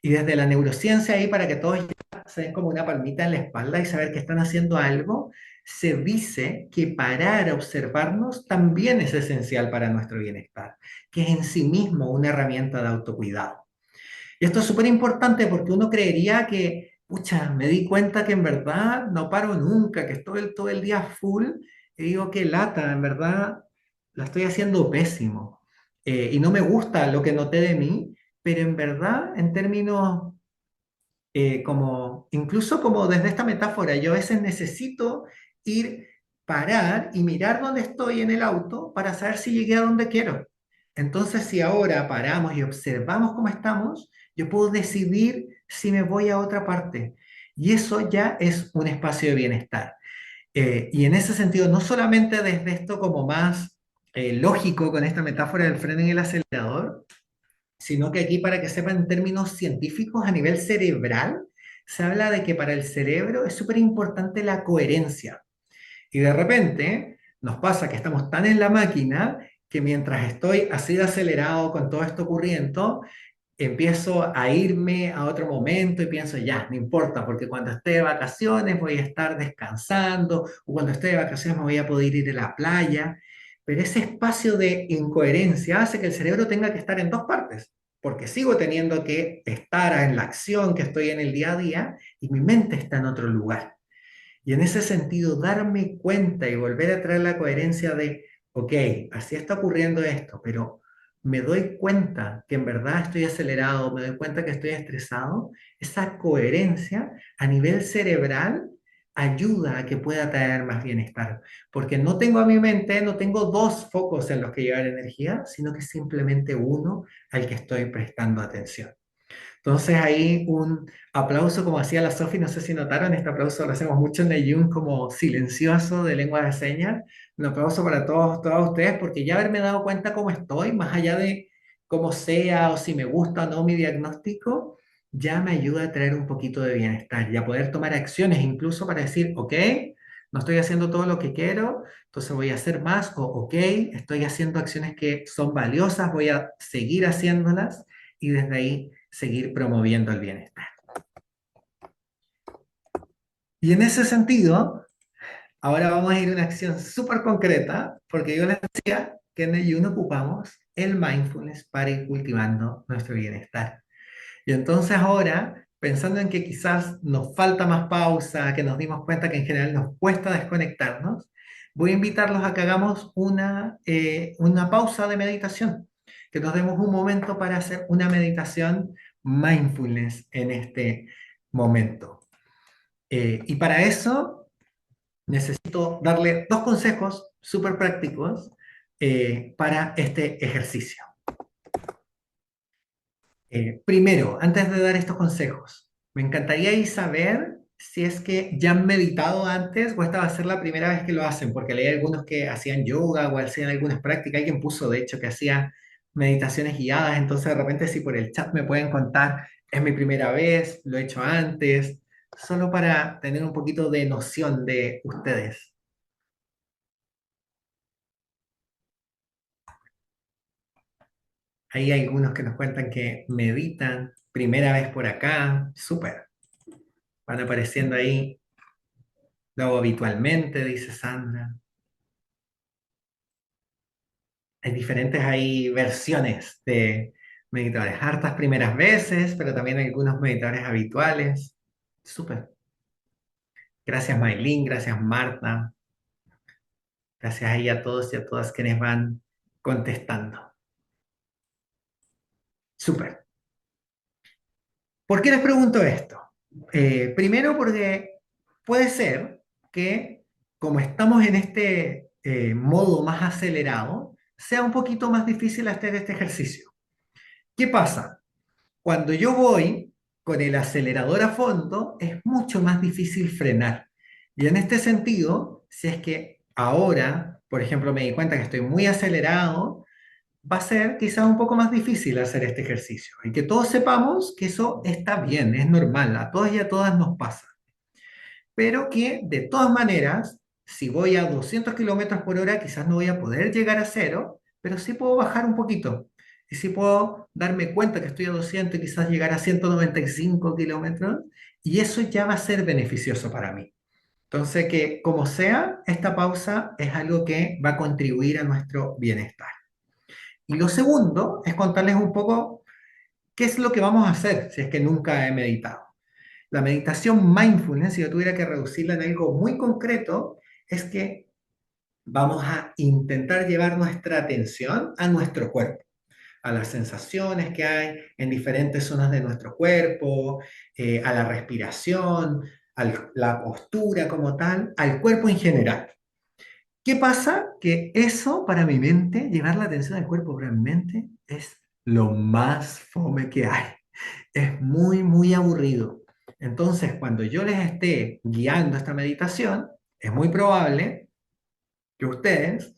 Speaker 2: Y desde la neurociencia ahí, para que todos ya se den como una palmita en la espalda y saber que están haciendo algo, se dice que parar a observarnos también es esencial para nuestro bienestar, que es en sí mismo una herramienta de autocuidado. Y esto es súper importante porque uno creería que, pucha, me di cuenta que en verdad no paro nunca, que estoy todo el día full, y digo, qué lata, en verdad la estoy haciendo pésimo. Y no me gusta lo que noté de mí, pero en verdad, en términos como, incluso como desde esta metáfora, yo a veces necesito ir, parar y mirar dónde estoy en el auto para saber si llegué a donde quiero. Entonces, si ahora paramos y observamos cómo estamos, yo puedo decidir si me voy a otra parte. Y eso ya es un espacio de bienestar. Y en ese sentido, no solamente desde esto como más lógico con esta metáfora del freno y el acelerador, sino que aquí para que sepan en términos científicos a nivel cerebral, se habla de que para el cerebro es súper importante la coherencia. Y de repente nos pasa que estamos tan en la máquina que mientras estoy así de acelerado con todo esto ocurriendo, empiezo a irme a otro momento y pienso, ya, no importa, porque cuando esté de vacaciones voy a estar descansando, o cuando esté de vacaciones me voy a poder ir a la playa, pero ese espacio de incoherencia hace que el cerebro tenga que estar en dos partes, porque sigo teniendo que estar en la acción que estoy en el día a día y mi mente está en otro lugar. Y en ese sentido, darme cuenta y volver a traer la coherencia de, ok, así está ocurriendo esto, pero me doy cuenta que en verdad estoy acelerado, me doy cuenta que estoy estresado, esa coherencia a nivel cerebral ayuda a que pueda traer más bienestar, porque no tengo a mi mente, no tengo dos focos en los que llevar energía, sino que simplemente uno al que estoy prestando atención. Entonces ahí un aplauso como hacía la Sofi, no sé si notaron, este aplauso lo hacemos mucho en el Jung como silencioso de lengua de señas. Un aplauso para todos ustedes porque ya haberme dado cuenta cómo estoy, más allá de cómo sea o si me gusta o no mi diagnóstico, ya me ayuda a traer un poquito de bienestar y a poder tomar acciones incluso para decir, ok, no estoy haciendo todo lo que quiero, entonces voy a hacer más o ok, estoy haciendo acciones que son valiosas, voy a seguir haciéndolas y desde ahí seguir promoviendo el bienestar. Y en ese sentido, ahora vamos a ir a una acción súper concreta, porque yo les decía que en el Ayuno ocupamos el mindfulness para ir cultivando nuestro bienestar. Y entonces ahora, pensando en que quizás nos falta más pausa, que nos dimos cuenta que en general nos cuesta desconectarnos, voy a invitarlos a que hagamos una pausa de meditación, que nos demos un momento para hacer una meditación mindfulness en este momento. Y para eso necesito darle dos consejos súper prácticos para este ejercicio. Primero, antes de dar estos consejos, me encantaría saber si es que ya han meditado antes o esta va a ser la primera vez que lo hacen, porque leí algunos que hacían yoga o hacían algunas prácticas. Alguien puso, de hecho, que hacía meditaciones guiadas, entonces de repente si por el chat me pueden contar, es mi primera vez, lo he hecho antes, solo para tener un poquito de noción de ustedes. Hay algunos que nos cuentan que meditan, primera vez por acá, súper. Van apareciendo ahí. Lo hago habitualmente, dice Sandra. Hay diferentes ahí versiones de meditadores. Hartas primeras veces, pero también algunos meditadores habituales. Súper. Gracias, Maylin. Gracias, Marta. Gracias ahí a todos y a todas quienes van contestando. Súper. ¿Por qué les pregunto esto? Primero porque puede ser que como estamos en este modo más acelerado, sea un poquito más difícil hacer este ejercicio. ¿Qué pasa? Cuando yo voy con el acelerador a fondo, es mucho más difícil frenar. Y en este sentido, si es que ahora, por ejemplo, me di cuenta que estoy muy acelerado, va a ser quizás un poco más difícil hacer este ejercicio. Y que todos sepamos que eso está bien, es normal, a todos y a todas nos pasa. Pero que de todas maneras, si voy a 200 kilómetros por hora, quizás no voy a poder llegar a cero, pero sí puedo bajar un poquito. Y sí puedo darme cuenta que estoy a 200 y quizás llegar a 195 kilómetros, y eso ya va a ser beneficioso para mí. Entonces, que como sea, esta pausa es algo que va a contribuir a nuestro bienestar. Y lo segundo es contarles un poco qué es lo que vamos a hacer si es que nunca he meditado. La meditación mindfulness, si yo tuviera que reducirla en algo muy concreto, es que vamos a intentar llevar nuestra atención a nuestro cuerpo, a las sensaciones que hay en diferentes zonas de nuestro cuerpo, a la respiración, a la postura como tal, al cuerpo en general. ¿Qué pasa? Que eso para mi mente, llevar la atención al cuerpo para mi mente, es lo más fome que hay. Es muy, muy aburrido. Entonces, cuando yo les esté guiando esta meditación, es muy probable que ustedes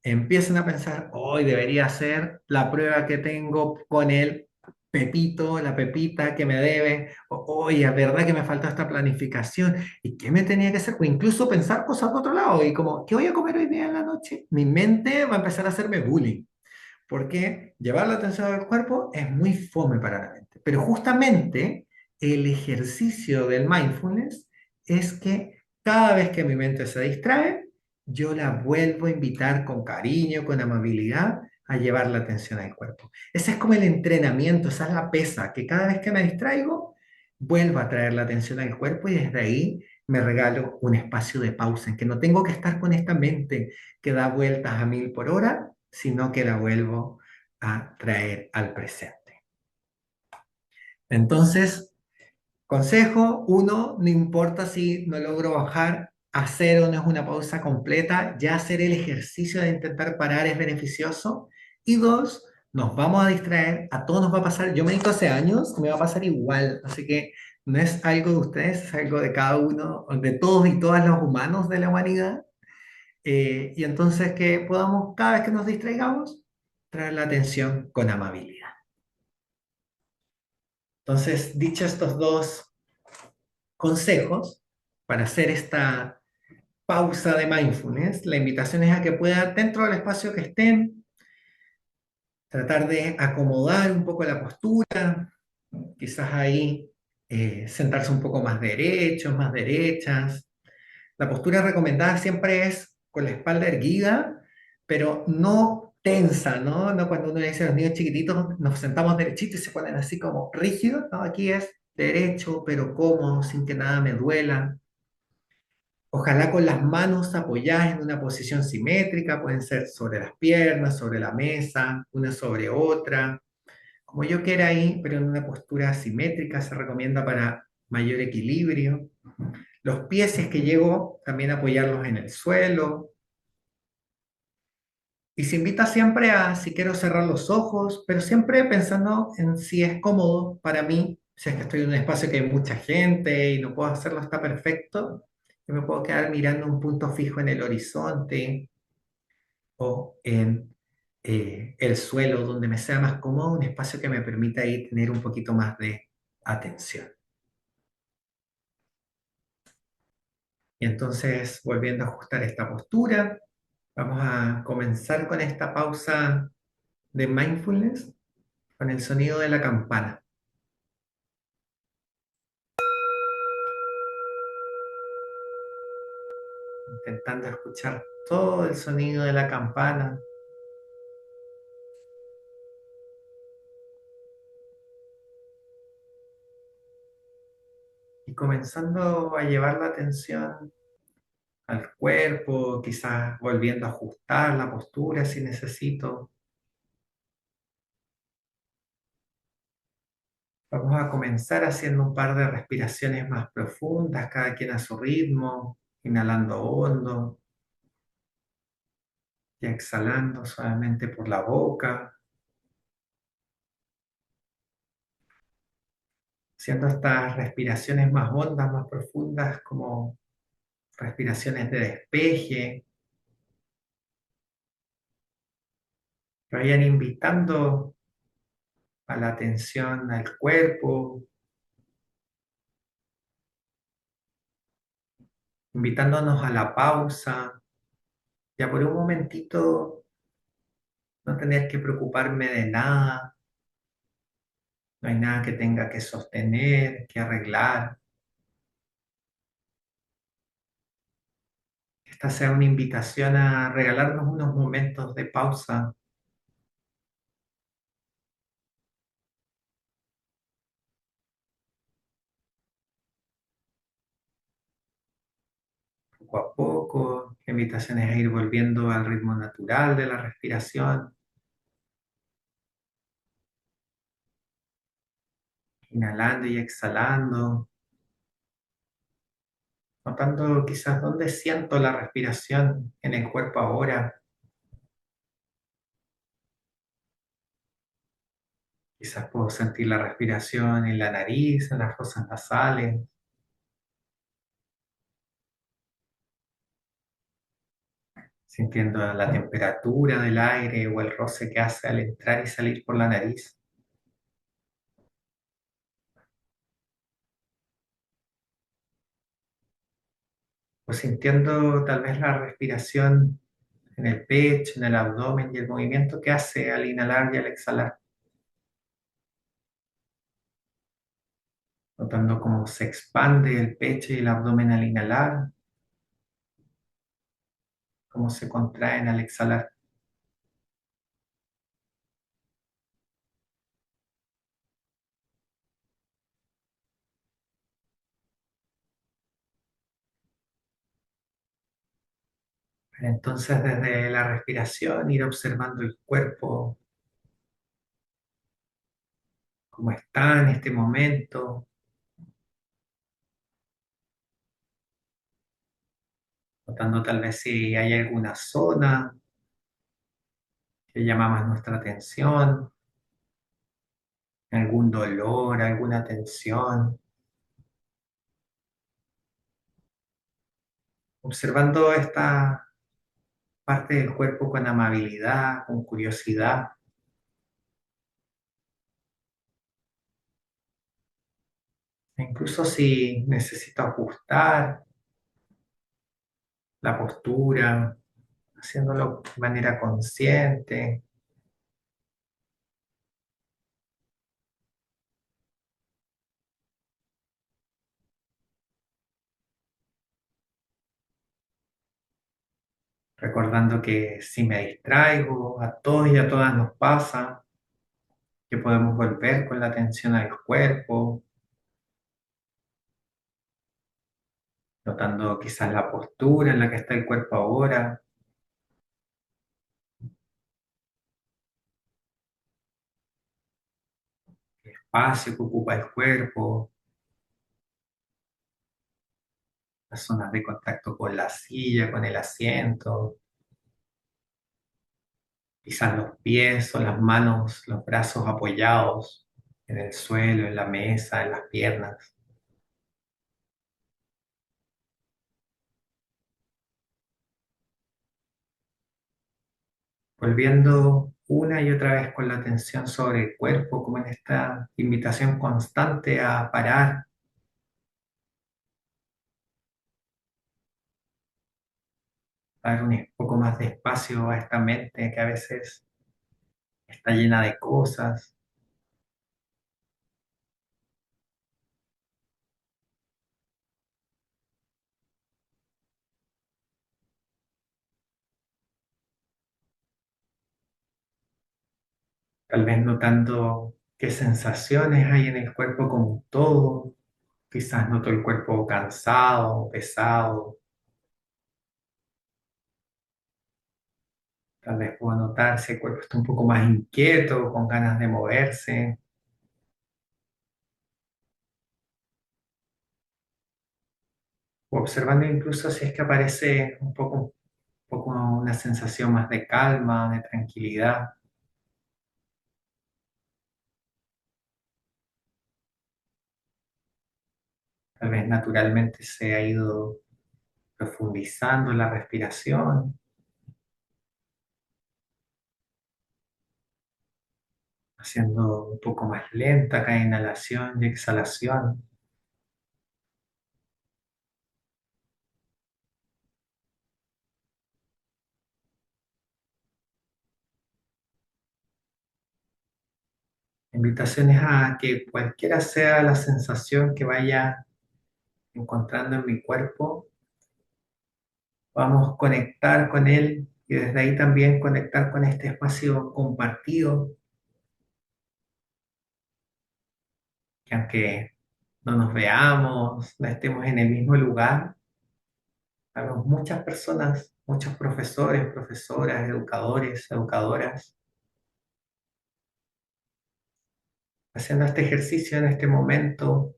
Speaker 2: empiecen a pensar, hoy debería hacer la prueba que tengo con el Pepito, la Pepita que me debe, oye, es verdad que me falta esta planificación, ¿y qué me tenía que hacer? O incluso pensar cosas de otro lado, y como, ¿qué voy a comer hoy día en la noche? Mi mente va a empezar a hacerme bullying, porque llevar la atención al cuerpo es muy fome para la mente. Pero justamente el ejercicio del mindfulness es que cada vez que mi mente se distrae, yo la vuelvo a invitar con cariño, con amabilidad, a llevar la atención al cuerpo. Ese es como el entrenamiento, esa es la pesa, que cada vez que me distraigo, vuelvo a traer la atención al cuerpo y desde ahí me regalo un espacio de pausa en que no tengo que estar con esta mente que da vueltas a 1000 por hora, sino que la vuelvo a traer al presente. Entonces, consejo, uno, no importa si no logro bajar a cero, no es una pausa completa, ya hacer el ejercicio de intentar parar es beneficioso. Y dos, nos vamos a distraer, a todos nos va a pasar, yo me medito hace años, me va a pasar igual, así que no es algo de ustedes, es algo de cada uno, de todos y todas los humanos de la humanidad, y entonces que podamos, cada vez que nos distraigamos, traer la atención con amabilidad. Entonces, dicho estos dos consejos, para hacer esta pausa de mindfulness, la invitación es a que puedan, dentro del espacio que estén, tratar de acomodar un poco la postura, quizás ahí sentarse un poco más derechos, más derechas. La postura recomendada siempre es con la espalda erguida, pero no tensa, ¿no? No cuando uno le dice a los niños chiquititos, nos sentamos derechitos y se ponen así como rígidos, ¿no? Aquí es derecho, pero cómodo, sin que nada me duela. Ojalá con las manos apoyadas en una posición simétrica, pueden ser sobre las piernas, sobre la mesa, una sobre otra, como yo quiera ahí, pero en una postura simétrica se recomienda para mayor equilibrio. Los pies, si es que llego, también apoyarlos en el suelo. Y se invita siempre a, si quiero cerrar los ojos, pero siempre pensando en si es cómodo para mí, si es que estoy en un espacio que hay mucha gente y no puedo hacerlo, está perfecto. Yo me puedo quedar mirando un punto fijo en el horizonte o en el suelo donde me sea más cómodo, un espacio que me permita ahí tener un poquito más de atención. Y entonces, volviendo a ajustar esta postura, vamos a comenzar con esta pausa de mindfulness con el sonido de la campana, intentando escuchar todo el sonido de la campana y comenzando a llevar la atención al cuerpo, quizás volviendo a ajustar la postura si necesito. Vamos a comenzar haciendo un par de respiraciones más profundas, cada quien a su ritmo, inhalando hondo y exhalando suavemente por la boca, haciendo estas respiraciones más hondas, más profundas, como respiraciones de despeje, que vayan invitando a la atención al cuerpo, invitándonos a la pausa, ya por un momentito no tener que preocuparme de nada, no hay nada que tenga que sostener, que arreglar. Esta sea una invitación a regalarnos unos momentos de pausa, poco a poco. La invitación es a ir volviendo al ritmo natural de la respiración, inhalando y exhalando, notando quizás dónde siento la respiración en el cuerpo ahora. Quizás puedo sentir la respiración en la nariz, en las fosas nasales, sintiendo la temperatura del aire o el roce que hace al entrar y salir por la nariz. O sintiendo tal vez la respiración en el pecho, en el abdomen y el movimiento que hace al inhalar y al exhalar. Notando cómo se expande el pecho y el abdomen al inhalar, cómo se contraen al exhalar. Para entonces desde la respiración ir observando el cuerpo, cómo está en este momento, notando tal vez si hay alguna zona que llama más nuestra atención, algún dolor, alguna tensión. Observando esta parte del cuerpo con amabilidad, con curiosidad. E incluso si necesito ajustar la postura, haciéndolo de manera consciente, recordando que si me distraigo, a todos y a todas nos pasa, que podemos volver con la atención al cuerpo, notando quizás la postura en la que está el cuerpo ahora, el espacio que ocupa el cuerpo, las zonas de contacto con la silla, con el asiento, quizás los pies o las manos, los brazos apoyados en el suelo, en la mesa, en las piernas. Volviendo una y otra vez con la atención sobre el cuerpo, como en esta invitación constante a parar, a dar un poco más de espacio a esta mente que a veces está llena de cosas. Tal vez notando qué sensaciones hay en el cuerpo como un todo. Quizás noto el cuerpo cansado, pesado. Tal vez puedo notar si el cuerpo está un poco más inquieto, con ganas de moverse. O observando incluso si es que aparece un poco una sensación más de calma, de tranquilidad. Tal vez naturalmente se ha ido profundizando la respiración, haciendo un poco más lenta cada inhalación y exhalación. Invitaciones a que cualquiera sea la sensación que vaya encontrando en mi cuerpo, vamos a conectar con él y desde ahí también conectar con este espacio compartido, que aunque no nos veamos, no estemos en el mismo lugar, habemos muchas personas, muchos profesores, profesoras, educadores, educadoras, haciendo este ejercicio en este momento,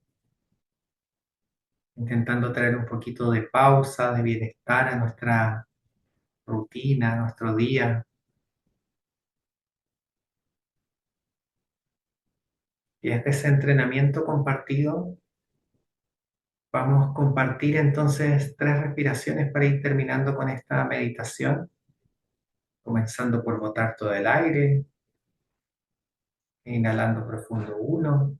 Speaker 2: intentando traer un poquito de pausa, de bienestar a nuestra rutina, a nuestro día. Y desde ese entrenamiento compartido, vamos a compartir entonces 3 respiraciones para ir terminando con esta meditación, comenzando por botar todo el aire, inhalando profundo 1,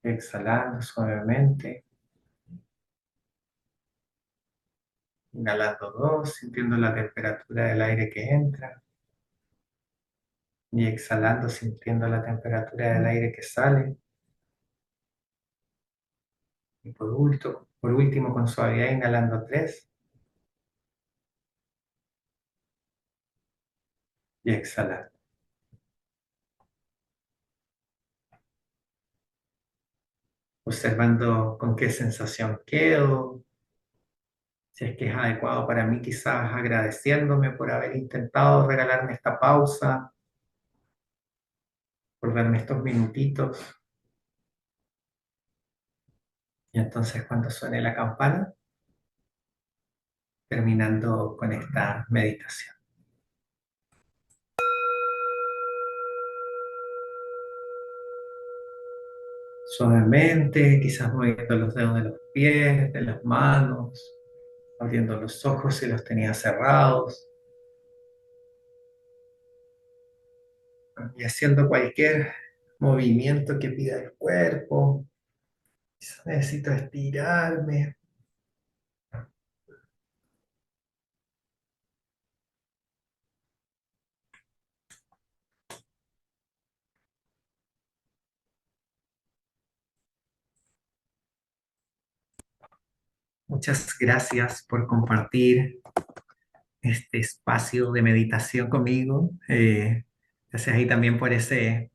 Speaker 2: exhalando suavemente, inhalando 2, sintiendo la temperatura del aire que entra, y exhalando sintiendo la temperatura del aire que sale. Y por último con suavidad, inhalando 3 y exhalando. Observando con qué sensación quedo, si es que es adecuado para mí, quizás agradeciéndome por haber intentado regalarme esta pausa, por darme estos minutitos. Y entonces cuando suene la campana, terminando con esta meditación. Suavemente, quizás moviendo los dedos de los pies, de las manos, abriendo los ojos si los tenía cerrados y haciendo cualquier movimiento que pida el cuerpo. Quizás necesito estirarme. Muchas gracias por compartir este espacio de meditación conmigo. Gracias ahí también por ese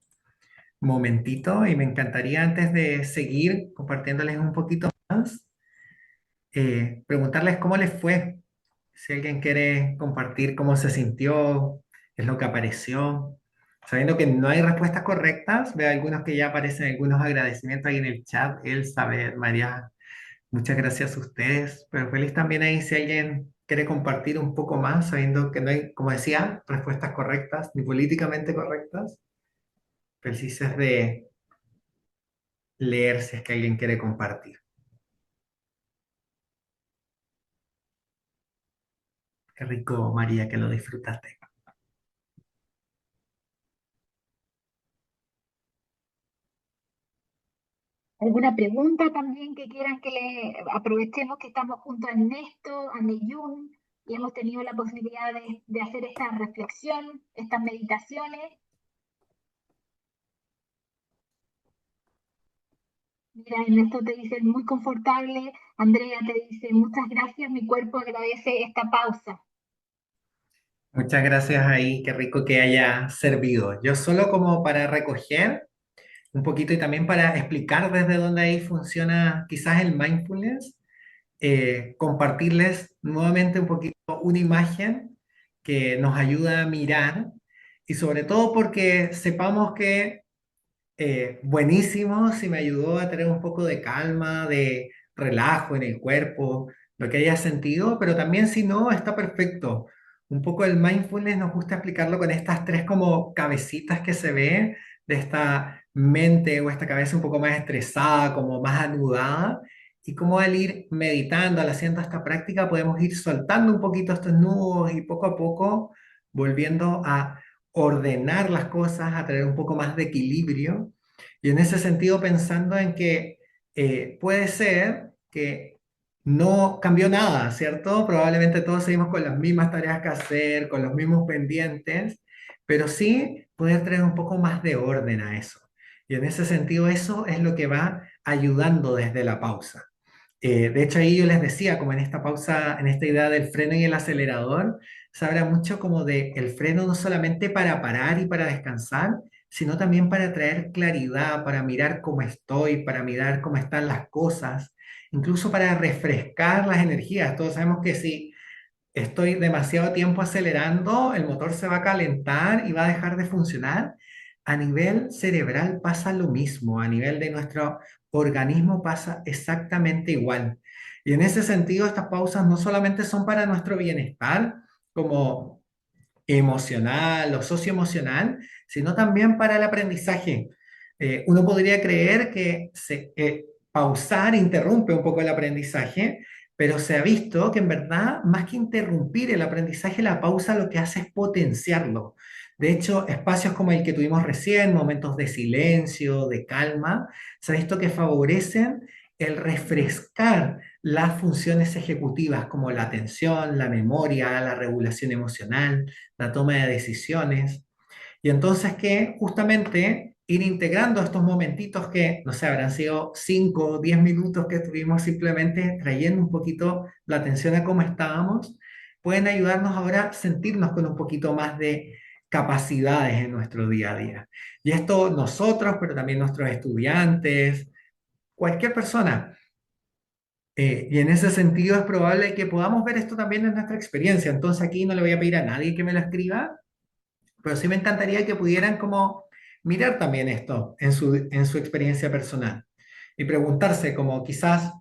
Speaker 2: momentito y me encantaría antes de seguir compartiéndoles un poquito más, preguntarles cómo les fue. Si alguien quiere compartir cómo se sintió, qué es lo que apareció. Sabiendo que no hay respuestas correctas, veo algunos que ya aparecen, algunos agradecimientos ahí en el chat. Elizabeth, María, muchas gracias a ustedes. Pero feliz también ahí si alguien quiere compartir un poco más, sabiendo que no hay, como decía, respuestas correctas ni políticamente correctas. Felices de leer si es que alguien quiere compartir. Qué rico, María, que lo disfrutaste.
Speaker 1: ¿Alguna pregunta también que quieran que le aprovechemos que estamos junto a Ernesto, a Neyun, y hemos tenido la posibilidad de hacer esta reflexión, estas meditaciones? Mira, Ernesto te dice muy confortable, Andrea te dice muchas gracias, mi cuerpo agradece esta pausa.
Speaker 2: Muchas gracias ahí, qué rico que haya servido. Yo solo como para recoger un poquito y también para explicar desde dónde ahí funciona quizás el mindfulness, compartirles nuevamente un poquito una imagen que nos ayuda a mirar y sobre todo porque sepamos que buenísimo si me ayudó a tener un poco de calma, de relajo en el cuerpo, lo que haya sentido, pero también si no, está perfecto. Un poco el mindfulness nos gusta explicarlo con estas tres como cabecitas que se ve de esta mente o esta cabeza un poco más estresada, como más anudada, y cómo al ir meditando, al haciendo esta práctica, podemos ir soltando un poquito estos nudos y poco a poco volviendo a ordenar las cosas, a tener un poco más de equilibrio. Y en ese sentido, pensando en que puede ser que no cambió nada, ¿cierto? Probablemente todos seguimos con las mismas tareas que hacer, con los mismos pendientes, pero sí poder traer un poco más de orden a eso. Y en ese sentido, eso es lo que va ayudando desde la pausa. De hecho, ahí yo les decía, como en esta pausa, en esta idea del freno y el acelerador, se habla mucho como de el freno no solamente para parar y para descansar, sino también para traer claridad, para mirar cómo estoy, para mirar cómo están las cosas, incluso para refrescar las energías. Todos sabemos que si estoy demasiado tiempo acelerando, el motor se va a calentar y va a dejar de funcionar. A nivel cerebral pasa lo mismo, a nivel de nuestro organismo pasa exactamente igual. Y en ese sentido, estas pausas no solamente son para nuestro bienestar como emocional o socioemocional, sino también para el aprendizaje. Uno podría creer que pausar interrumpe un poco el aprendizaje, pero se ha visto que en verdad, más que interrumpir el aprendizaje, la pausa lo que hace es potenciarlo. De hecho, espacios como el que tuvimos recién, momentos de silencio, de calma, se ha visto que favorecen el refrescar las funciones ejecutivas como la atención, la memoria, la regulación emocional, la toma de decisiones. Y entonces que justamente ir integrando estos momentitos que, no sé, habrán sido 5 o 10 minutos que estuvimos simplemente trayendo un poquito la atención a cómo estábamos, pueden ayudarnos ahora a sentirnos con un poquito más de capacidades en nuestro día a día. Y esto nosotros, pero también nuestros estudiantes, cualquier persona. Y en ese sentido es probable que podamos ver esto también en nuestra experiencia. Entonces aquí no le voy a pedir a nadie que me lo escriba, pero sí me encantaría que pudieran como mirar también esto en su experiencia personal y preguntarse como quizás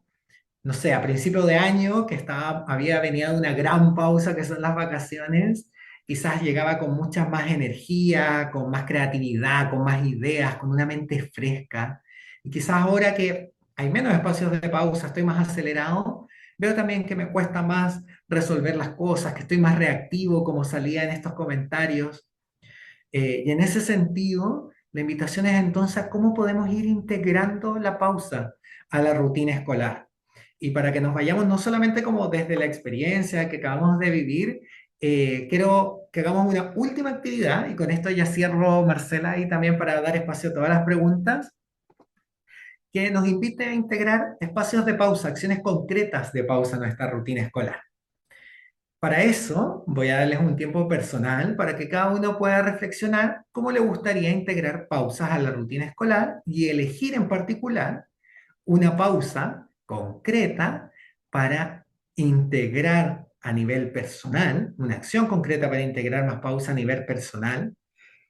Speaker 2: no sé, a principio de año, que había venido una gran pausa que son las vacaciones, quizás llegaba con mucha más energía, con más creatividad, con más ideas, con una mente fresca. Y quizás ahora que hay menos espacios de pausa, estoy más acelerado, veo también que me cuesta más resolver las cosas, que estoy más reactivo, como salía en estos comentarios. Y en ese sentido, la invitación es entonces a cómo podemos ir integrando la pausa a la rutina escolar. Y para que nos vayamos no solamente como desde la experiencia que acabamos de vivir, quiero que hagamos una última actividad, y con esto ya cierro, Marcela, y también para dar espacio a todas las preguntas, que nos invite a integrar espacios de pausa, acciones concretas de pausa en nuestra rutina escolar. Para eso, voy a darles un tiempo personal para que cada uno pueda reflexionar cómo le gustaría integrar pausas a la rutina escolar y elegir en particular una pausa concreta para integrar a nivel personal, una acción concreta para integrar más pausa a nivel personal.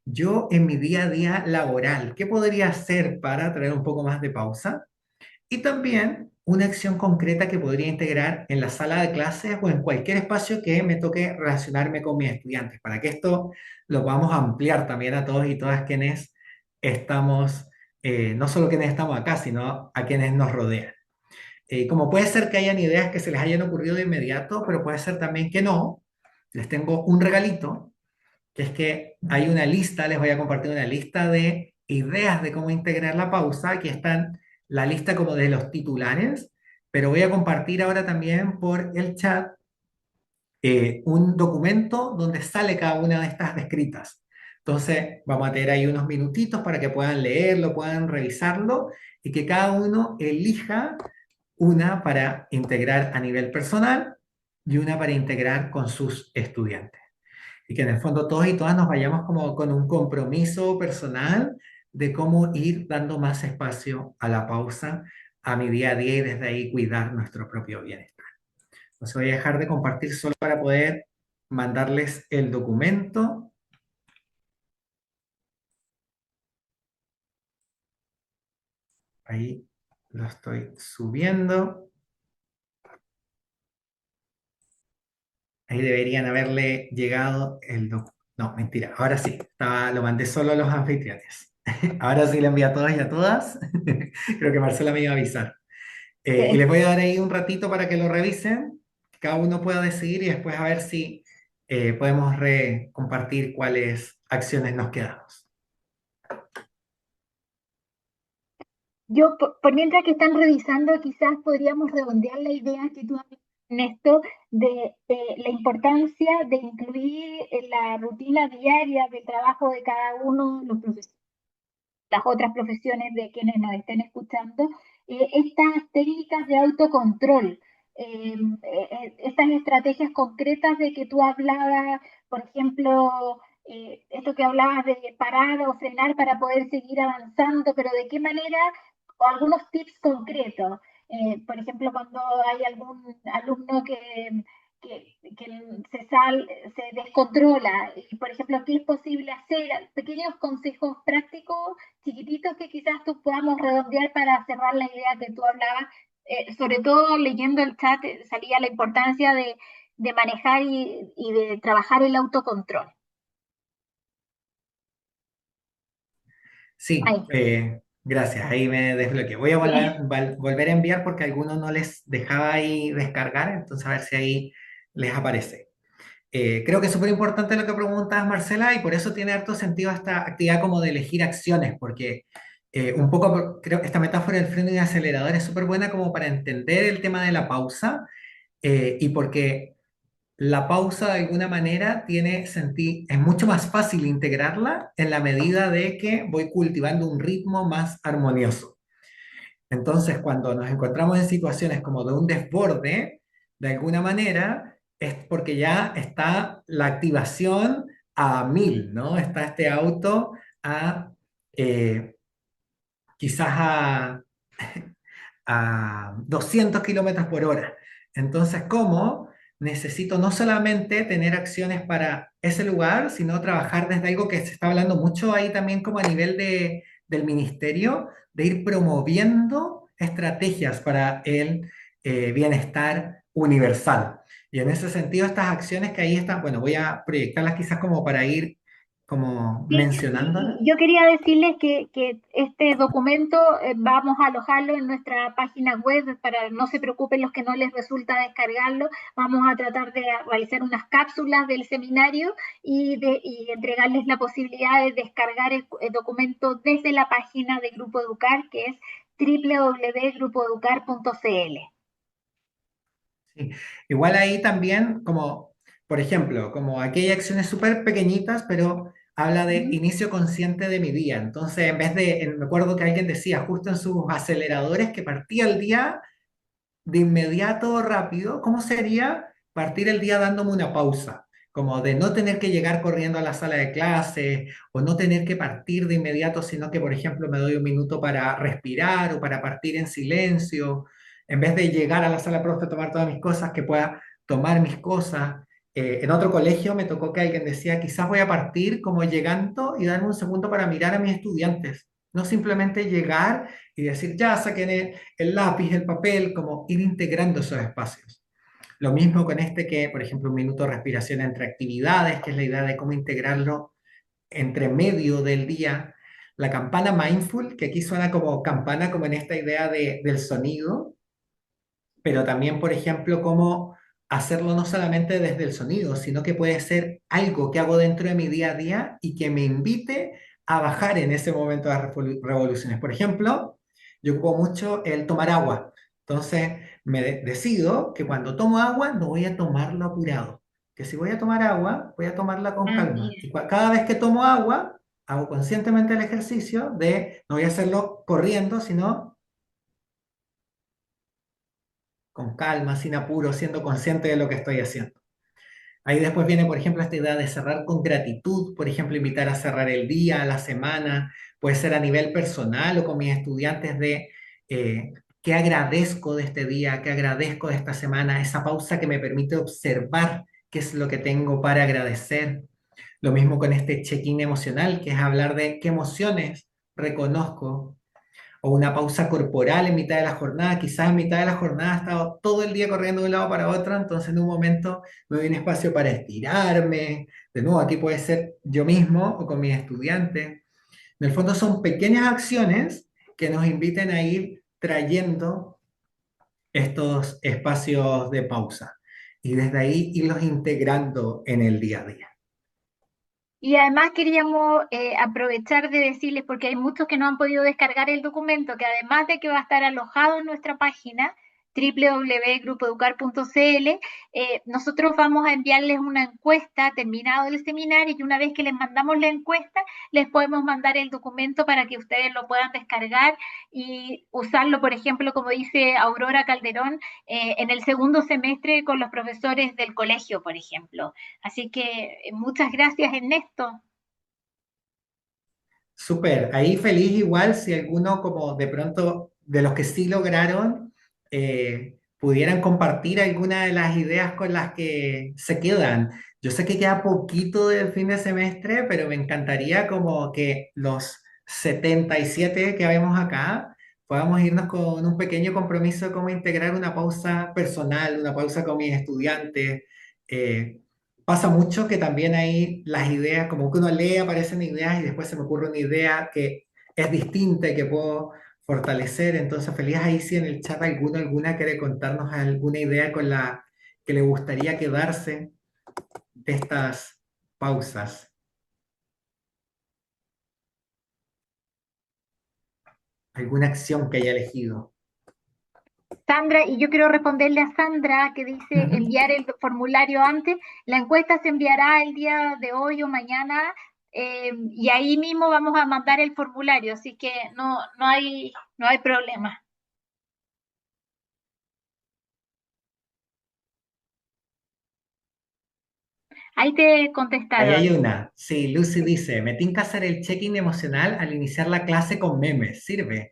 Speaker 2: Yo en mi día a día laboral, ¿qué podría hacer para traer un poco más de pausa? Y también una acción concreta que podría integrar en la sala de clases o en cualquier espacio que me toque relacionarme con mis estudiantes, para que esto lo vamos a ampliar también a todos y todas quienes estamos, no solo quienes estamos acá, sino a quienes nos rodean. Como puede ser que hayan ideas que se les hayan ocurrido de inmediato, pero puede ser también que no. Les tengo un regalito, que es que hay una lista, les voy a compartir una lista de ideas de cómo integrar la pausa. Aquí están la lista como de los titulares, pero voy a compartir ahora también por el chat un documento donde sale cada una de estas descritas. Entonces, vamos a tener ahí unos minutitos para que puedan leerlo, puedan revisarlo y que cada uno elija una para integrar a nivel personal y una para integrar con sus estudiantes. Y que en el fondo todos y todas nos vayamos como con un compromiso personal de cómo ir dando más espacio a la pausa, a mi día a día y desde ahí cuidar nuestro propio bienestar. Entonces voy a dejar de compartir solo para poder mandarles el documento. Ahí lo estoy subiendo. Ahí deberían haberle llegado el documento. No, mentira, ahora sí, lo mandé solo a los anfitriones. Ahora sí le envío a todos y a todas. Creo que Marcela me iba a avisar. Y les voy a dar ahí un ratito para que lo revisen, que cada uno pueda decidir y después a ver si podemos compartir cuáles acciones nos quedamos.
Speaker 1: Yo, por mientras que están revisando, quizás podríamos redondear la idea que tú hablas, Ernesto, de la importancia de incluir en la rutina diaria de trabajo de cada uno, los profesores, las otras profesiones de quienes nos estén escuchando, estas técnicas de autocontrol, estas estrategias concretas de que tú hablabas, por ejemplo, esto que hablabas de parar o frenar para poder seguir avanzando, pero de qué manera, o algunos tips concretos. Por ejemplo, cuando hay algún alumno que se descontrola, y por ejemplo, ¿qué es posible hacer? Pequeños consejos prácticos chiquititos que quizás tú podamos redondear para cerrar la idea que tú hablabas. Sobre todo leyendo el chat salía la importancia de manejar y de trabajar el autocontrol.
Speaker 2: Sí,
Speaker 1: Ahí.
Speaker 2: gracias, ahí me desbloqueé. Voy a volver a enviar porque a algunos no les dejaba ahí descargar, entonces a ver si ahí les aparece. Creo que es súper importante lo que preguntas, Marcela, y por eso tiene harto sentido esta actividad como de elegir acciones, porque un poco creo que esta metáfora del freno y acelerador es súper buena como para entender el tema de la pausa, y porque la pausa de alguna manera es mucho más fácil integrarla en la medida de que voy cultivando un ritmo más armonioso. Entonces, cuando nos encontramos en situaciones como de un desborde, de alguna manera, es porque ya está la activación a 1000, ¿no? Está este auto a eh, quizás a 200 kilómetros por hora. Entonces, ¿cómo? Necesito no solamente tener acciones para ese lugar, sino trabajar desde algo que se está hablando mucho ahí también como a nivel del ministerio, de ir promoviendo estrategias para el bienestar universal. Y en ese sentido, estas acciones que ahí están, bueno, voy a proyectarlas quizás como para ir como
Speaker 1: Sí,
Speaker 2: mencionándolas.
Speaker 1: y yo quería decirles que este documento vamos a alojarlo en nuestra página web para no se preocupen los que no les resulta descargarlo. Vamos a tratar de realizar unas cápsulas del seminario y entregarles la posibilidad de descargar el documento desde la página de Grupo Educar, que es www.grupoeducar.cl.
Speaker 2: Sí. Igual ahí también, como, por ejemplo, como aquí hay acciones súper pequeñitas, pero habla de inicio consciente de mi día. Entonces, en vez de, me acuerdo que alguien decía justo en sus aceleradores que partía el día de inmediato, rápido, ¿cómo sería partir el día dándome una pausa? Como de no tener que llegar corriendo a la sala de clase o no tener que partir de inmediato, sino que, por ejemplo, me doy un minuto para respirar o para partir en silencio, en vez de llegar a la sala de profe a tomar todas mis cosas, que pueda tomar mis cosas. En otro colegio me tocó que alguien decía, quizás voy a partir como llegando y darme un segundo para mirar a mis estudiantes, no simplemente llegar y decir, ya saquen el lápiz, el papel, como ir integrando esos espacios. Lo mismo con este que, por ejemplo, un minuto de respiración entre actividades, que es la idea de cómo integrarlo entre medio del día. La campana mindful, que aquí suena como campana, como en esta idea del sonido, pero también, por ejemplo, cómo hacerlo no solamente desde el sonido, sino que puede ser algo que hago dentro de mi día a día y que me invite a bajar en ese momento de las revoluciones. Por ejemplo, yo ocupo mucho el tomar agua. Entonces, decido que cuando tomo agua no voy a tomarlo apurado, que si voy a tomar agua, voy a tomarla con
Speaker 1: Ah,
Speaker 2: calma.
Speaker 1: mira.
Speaker 2: Y cada vez que tomo agua, hago conscientemente el ejercicio de no voy a hacerlo corriendo, sino con calma, sin apuro, siendo consciente de lo que estoy haciendo. Ahí después viene, por ejemplo, esta idea de cerrar con gratitud, por ejemplo, invitar a cerrar el día, la semana, puede ser a nivel personal o con mis estudiantes de qué agradezco de este día, qué agradezco de esta semana, esa pausa que me permite observar qué es lo que tengo para agradecer. Lo mismo con este check-in emocional, que es hablar de qué emociones reconozco o una pausa corporal en mitad de la jornada. Quizás en mitad de la jornada he estado todo el día corriendo de un lado para otro, entonces en un momento me doy un espacio para estirarme. De nuevo, aquí puede ser yo mismo o con mis estudiantes. En el fondo son pequeñas acciones que nos inviten a ir trayendo estos espacios de pausa y desde ahí irlos integrando en el día a día.
Speaker 1: Y además queríamos aprovechar de decirles, porque hay muchos que no han podido descargar el documento, que además de que va a estar alojado en nuestra página www.grupoeducar.cl, nosotros vamos a enviarles una encuesta terminado el seminario y una vez que les mandamos la encuesta, les podemos mandar el documento para que ustedes lo puedan descargar y usarlo, por ejemplo, como dice Aurora Calderón, en el segundo semestre con los profesores del colegio, por ejemplo. Así que muchas gracias, Ernesto.
Speaker 2: Súper, ahí feliz igual si alguno como de pronto de los que sí lograron pudieran compartir alguna de las ideas con las que se quedan. Yo sé que queda poquito del fin de semestre, pero me encantaría como que los 77 que vemos acá podamos irnos con un pequeño compromiso de cómo integrar una pausa personal, una pausa con mis estudiantes. eh, Pasa mucho que también hay las ideas, como que uno lee, aparecen ideas y después se me ocurre una idea que es distinta y que puedo fortalecer. Entonces, feliz ahí si en el chat alguna quiere contarnos alguna idea con la que le gustaría quedarse de estas pausas. Alguna acción que haya elegido.
Speaker 1: Sandra, y yo quiero responderle a Sandra que dice
Speaker 2: Ujú.
Speaker 1: enviar el formulario antes. La encuesta se enviará el día de hoy o mañana y ahí mismo vamos a mandar el formulario, así que no hay problema. Ahí te
Speaker 2: Ahí hay
Speaker 1: contestaron.
Speaker 2: una. Sí, Lucy dice, me tinca hacer el check-in emocional al iniciar la clase con memes. Sirve.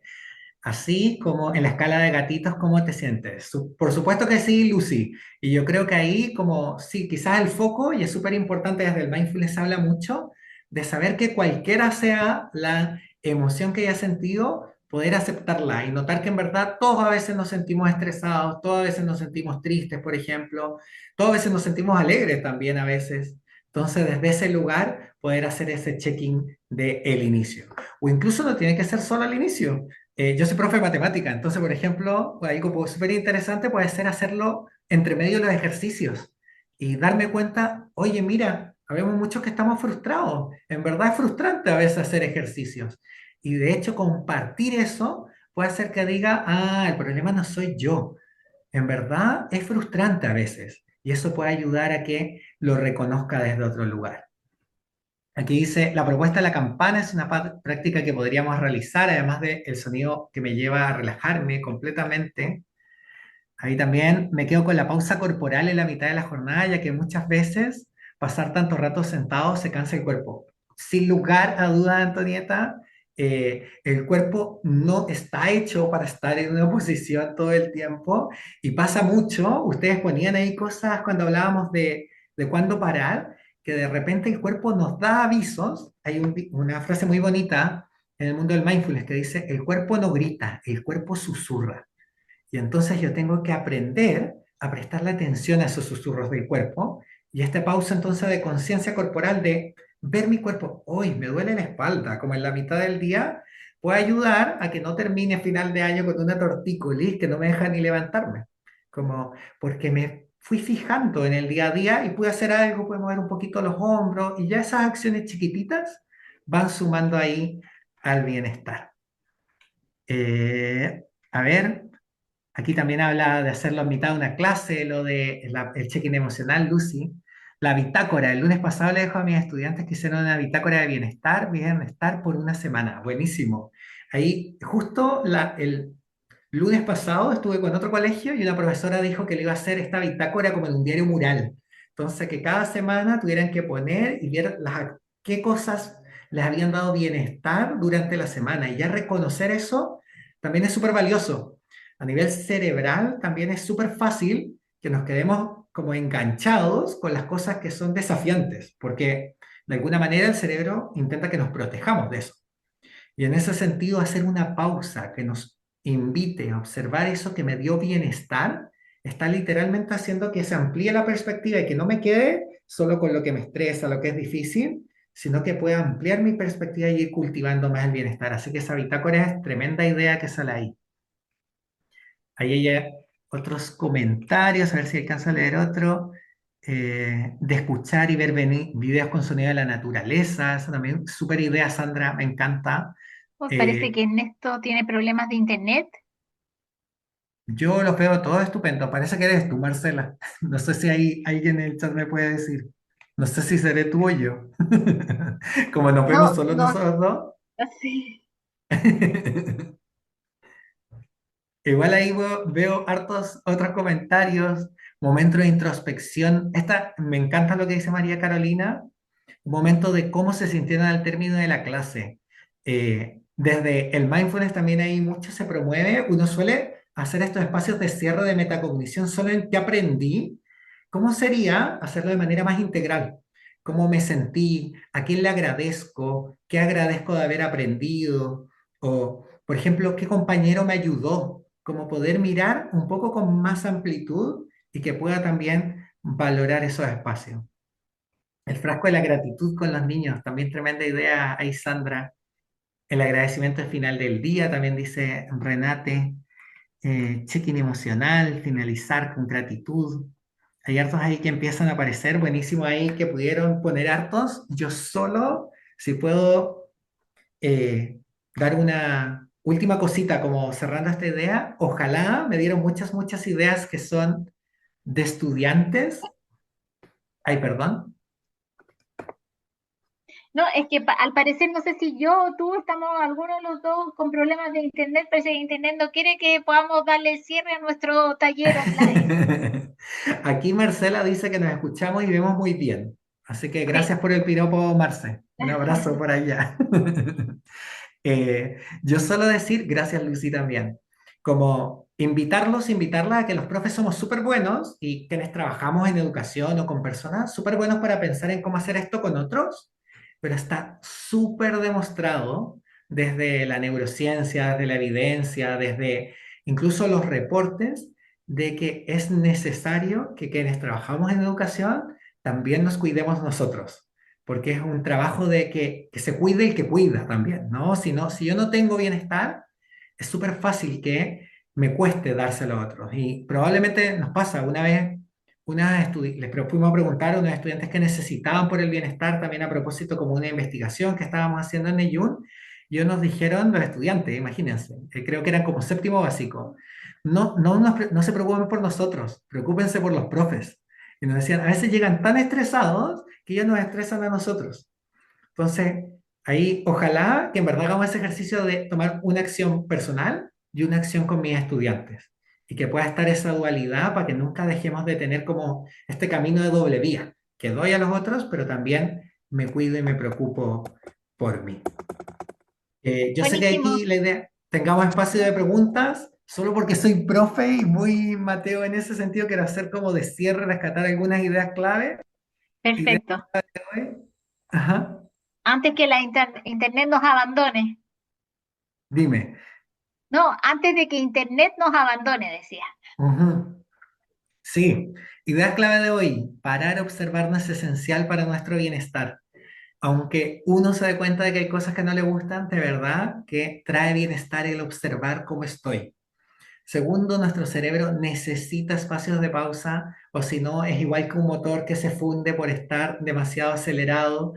Speaker 2: Así como en la escala de gatitos, ¿cómo te sientes? Por supuesto que sí, Lucy. Y yo creo que ahí, como sí, quizás el foco, y es súper importante desde el mindfulness, habla mucho de saber que cualquiera sea la emoción que hayas sentido, poder aceptarla y notar que en verdad todos a veces nos sentimos estresados, todos a veces nos sentimos tristes, por ejemplo, todos a veces nos sentimos alegres también a veces. Entonces, desde ese lugar, poder hacer ese check-in del inicio. O incluso no tiene que ser solo al inicio. Yo soy profe de matemática, entonces, por ejemplo, algo súper interesante puede ser hacerlo entre medio de los ejercicios y darme cuenta, oye, mira, habemos muchos que estamos frustrados. En verdad es frustrante a veces hacer ejercicios. Y de hecho, compartir eso puede hacer que diga, ah, el problema no soy yo. En verdad es frustrante a veces. Y eso puede ayudar a que lo reconozca desde otro lugar. Aquí dice, la propuesta de la campana es una práctica que podríamos realizar, además del sonido que me lleva a relajarme completamente. Ahí también me quedo con la pausa corporal en la mitad de la jornada, ya que muchas veces pasar tanto rato sentado se cansa el cuerpo. Sin lugar a duda, Antonieta, el cuerpo no está hecho para estar en una posición todo el tiempo y pasa mucho. Ustedes ponían ahí cosas cuando hablábamos de cuándo parar, que de repente el cuerpo nos da avisos. Hay una frase muy bonita en el mundo del mindfulness que dice, el cuerpo no grita, el cuerpo susurra. Y entonces yo tengo que aprender a prestarle atención a esos susurros del cuerpo y esta pausa entonces de conciencia corporal de ver mi cuerpo, hoy me duele la espalda, como en la mitad del día, puede ayudar a que no termine a final de año con una tortícolis que no me deja ni levantarme, como porque me fui fijando en el día a día y pude hacer algo, pude mover un poquito los hombros y ya esas acciones chiquititas van sumando ahí al bienestar. A ver, aquí también habla de hacerlo en mitad de una clase, lo de el check-in emocional, Lucy. La bitácora, el lunes pasado le dejo a mis estudiantes que hicieron una bitácora de bienestar por una semana. Buenísimo. Ahí, justo el lunes pasado estuve con otro colegio y una profesora dijo que le iba a hacer esta bitácora como en un diario mural. Entonces, que cada semana tuvieran que poner y ver qué cosas les habían dado bienestar durante la semana. Y ya reconocer eso también es súper valioso. A nivel cerebral también es súper fácil que nos quedemos como enganchados con las cosas que son desafiantes, porque de alguna manera el cerebro intenta que nos protejamos de eso. Y en ese sentido, hacer una pausa que nos invite a observar eso que me dio bienestar, está literalmente haciendo que se amplíe la perspectiva y que no me quede solo con lo que me estresa, lo que es difícil, sino que pueda ampliar mi perspectiva y ir cultivando más el bienestar. Así que esa bitácora es tremenda idea que sale ahí. Ahí hay otros comentarios, a ver si alcanzo a leer otro. De escuchar y ver videos con sonido de la naturaleza, esa también, súper idea, Sandra, me encanta.
Speaker 1: Pues parece que Ernesto tiene problemas de internet.
Speaker 2: Yo los veo todos estupendos, parece que eres tú, Marcela. No sé si hay alguien en el chat me puede decir. No sé si seré tú o yo. Como nos vemos
Speaker 1: No,
Speaker 2: solo
Speaker 1: no,
Speaker 2: nosotros dos.
Speaker 1: sí.
Speaker 2: Igual ahí veo hartos otros comentarios, momentos de introspección. Me encanta lo que dice María Carolina, un momento de cómo se sintieron al término de la clase. Desde el mindfulness también ahí mucho se promueve. Uno suele hacer estos espacios de cierre de metacognición solo en qué aprendí. ¿Cómo sería hacerlo de manera más integral? ¿Cómo me sentí? ¿A quién le agradezco? ¿Qué agradezco de haber aprendido? O, por ejemplo, ¿qué compañero me ayudó? Como poder mirar un poco con más amplitud y que pueda también valorar esos espacios. El frasco de la gratitud con los niños, también tremenda idea ahí, Sandra. El agradecimiento al final del día, también dice Renate. Check-in emocional, finalizar con gratitud. Hay hartos ahí que empiezan a aparecer, buenísimo ahí que pudieron poner hartos. Yo solo, si puedo dar una última cosita como cerrando esta idea, ojalá me dieron muchas ideas que son de estudiantes. Ay, perdón.
Speaker 1: No, es que al parecer, no sé si yo o tú estamos, algunos de los dos, con problemas de internet. Parece que internet no quiere que podamos darle el cierre a nuestro taller online.
Speaker 2: Aquí Marcela dice que nos escuchamos y vemos muy bien. Así que
Speaker 1: Sí.
Speaker 2: gracias por el piropo, Marce. Un abrazo por allá. Yo solo decir, gracias Lucy también, como invitarlas a que los profes somos súper buenos y quienes trabajamos en educación o con personas, súper buenos para pensar en cómo hacer esto con otros, pero está súper demostrado desde la neurociencia, desde la evidencia, desde incluso los reportes, de que es necesario que quienes trabajamos en educación también nos cuidemos nosotros, porque es un trabajo de que se cuide el que cuida también, ¿no? Si no, si yo no tengo bienestar, es súper fácil que me cueste dárselo a otros. Y probablemente nos pasa una vez, fuimos a preguntar a unos estudiantes que necesitaban por el bienestar, también a propósito como una investigación que estábamos haciendo en Neyún, y ellos nos dijeron, los estudiantes, imagínense, creo que eran como séptimo básico, no se preocupen por nosotros, preocúpense por los profes. Y nos decían, a veces llegan tan estresados que ellos nos estresan a nosotros. Entonces, ahí ojalá que en verdad hagamos ese ejercicio de tomar una acción personal y una acción con mis estudiantes. Y que pueda estar esa dualidad para que nunca dejemos de tener como este camino de doble vía, que doy a los otros, pero también me cuido y me preocupo por mí. Yo sé que
Speaker 1: Buenísimo.
Speaker 2: aquí la idea, tengamos espacio de preguntas, solo porque soy profe y muy Mateo en ese sentido, quiero hacer como de cierre, rescatar algunas ideas clave. Ideas
Speaker 1: Perfecto.
Speaker 2: de hoy. Ajá,
Speaker 1: Antes que la internet nos abandone.
Speaker 2: dime.
Speaker 1: No, antes de que internet nos abandone, decía.
Speaker 2: Ujú. Sí, idea clave de hoy, parar a observarnos es esencial para nuestro bienestar. Aunque uno se dé cuenta de que hay cosas que no le gustan, de verdad que trae bienestar el observar cómo estoy. Segundo, nuestro cerebro necesita espacios de pausa, o si no, es igual que un motor que se funde por estar demasiado acelerado.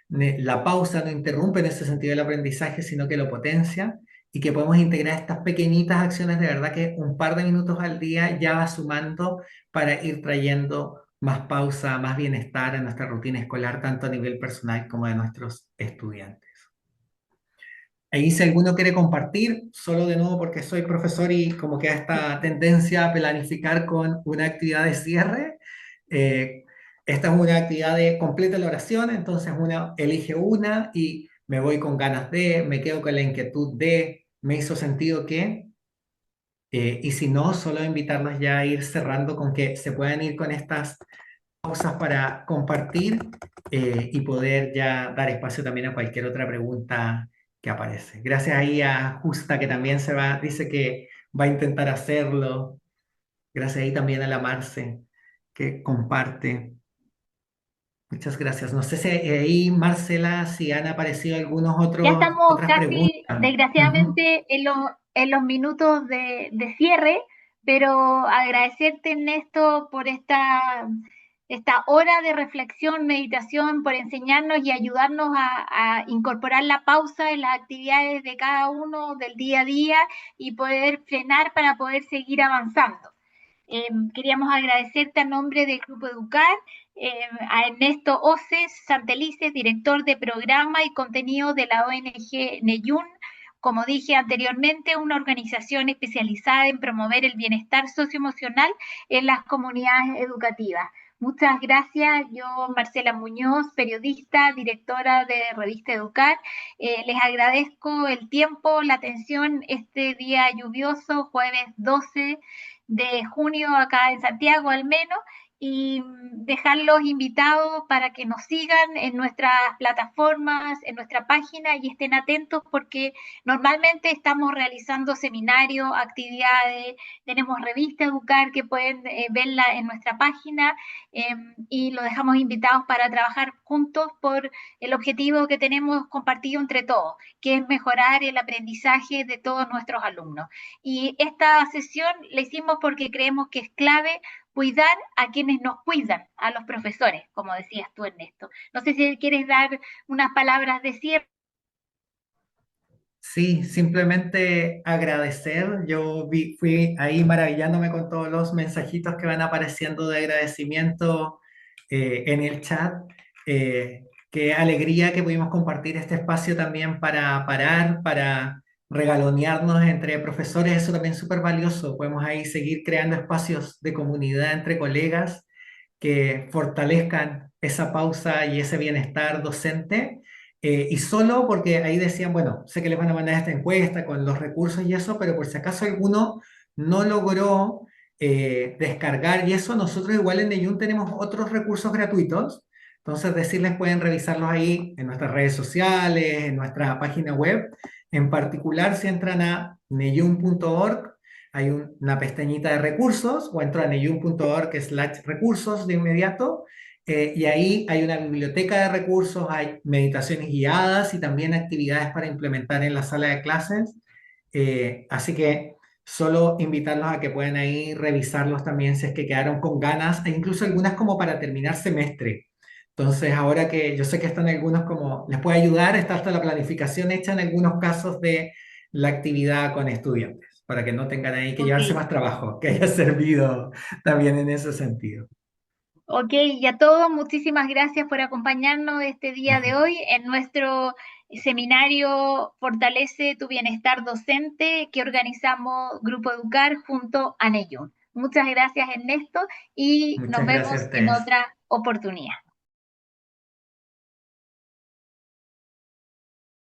Speaker 2: La pausa no interrumpe en ese sentido el aprendizaje, sino que lo potencia y que podemos integrar estas pequeñitas acciones de verdad que un par de minutos al día ya va sumando para ir trayendo más pausa, más bienestar a nuestra rutina escolar, tanto a nivel personal como de nuestros estudiantes. Ahí si alguno quiere compartir, solo de nuevo porque soy profesor y como que hay esta tendencia a planificar con una actividad de cierre. eh, Esta es una actividad de completa la oración, entonces uno elige una y me voy con ganas de, me quedo con la inquietud de, me hizo sentido que, y si no, solo invitarlos ya a ir cerrando con que se puedan ir con estas pausas para compartir y poder ya dar espacio también a cualquier otra pregunta que aparece. Gracias ahí a Justa que también dice que va a intentar hacerlo. Gracias ahí también a la Marce que comparte. Muchas gracias. No sé si ahí, Marcela, si han aparecido
Speaker 1: Ya estamos
Speaker 2: otras
Speaker 1: casi,
Speaker 2: preguntas. Ujú.
Speaker 1: desgraciadamente, en los minutos de cierre, pero agradecerte, Ernesto, por esta hora de reflexión, meditación, por enseñarnos y ayudarnos a incorporar la pausa en las actividades de cada uno del día a día y poder frenar para poder seguir avanzando. Queríamos agradecerte a nombre del Grupo Educar, a Ernesto Oces Santelices, director de programa y contenido de la ONG Neyún. Como dije anteriormente, una organización especializada en promover el bienestar socioemocional en las comunidades educativas. Muchas gracias. Yo, Marcela Muñoz, periodista, directora de Revista Educar, les agradezco el tiempo, la atención este día lluvioso, jueves 12 de junio acá en Santiago al menos, y dejarlos invitados para que nos sigan en nuestras plataformas, en nuestra página y estén atentos porque normalmente estamos realizando seminarios, actividades, tenemos revista Educar que pueden verla en nuestra página y los dejamos invitados para trabajar juntos por el objetivo que tenemos compartido entre todos, que es mejorar el aprendizaje de todos nuestros alumnos. Y esta sesión la hicimos porque creemos que es clave cuidar a quienes nos cuidan, a los profesores, como decías tú, Ernesto. No sé si quieres dar unas palabras de cierre.
Speaker 2: Sí, simplemente agradecer. Fui ahí maravillándome con todos los mensajitos que van apareciendo de agradecimiento en el chat. Qué alegría que pudimos compartir este espacio también para parar, para regalonearnos entre profesores. Eso también es súper valioso. Podemos ahí seguir creando espacios de comunidad entre colegas que fortalezcan esa pausa y ese bienestar docente. Y solo porque ahí decían, bueno, sé que les van a mandar esta encuesta con los recursos y eso, pero por si acaso alguno no logró descargar y eso, nosotros igual en Neyun tenemos otros recursos gratuitos. Entonces decirles pueden revisarlos ahí en nuestras redes sociales, en nuestra página web En particular, si entran a neyun.org, hay una pestañita de recursos, o entro a neyun.org/recursos de inmediato, y ahí hay una biblioteca de recursos, hay meditaciones guiadas y también actividades para implementar en la sala de clases. Así que solo invitarlos a que puedan ahí revisarlos también si es que quedaron con ganas, e incluso algunas como para terminar semestre. Entonces, ahora que yo sé que están algunos como, les puede ayudar, está hasta la planificación hecha en algunos casos de la actividad con estudiantes, para que no tengan ahí que
Speaker 1: Ok,
Speaker 2: llevarse más trabajo, que haya servido también en ese sentido.
Speaker 1: ok, y a todos, muchísimas gracias por acompañarnos este día de
Speaker 2: Ujú.
Speaker 1: hoy en nuestro seminario Fortalece tu bienestar docente que organizamos Grupo Educar junto a Neyun. Muchas gracias, Ernesto, y nos
Speaker 2: Muchas gracias a
Speaker 1: vemos en
Speaker 2: ustedes.
Speaker 1: otra oportunidad.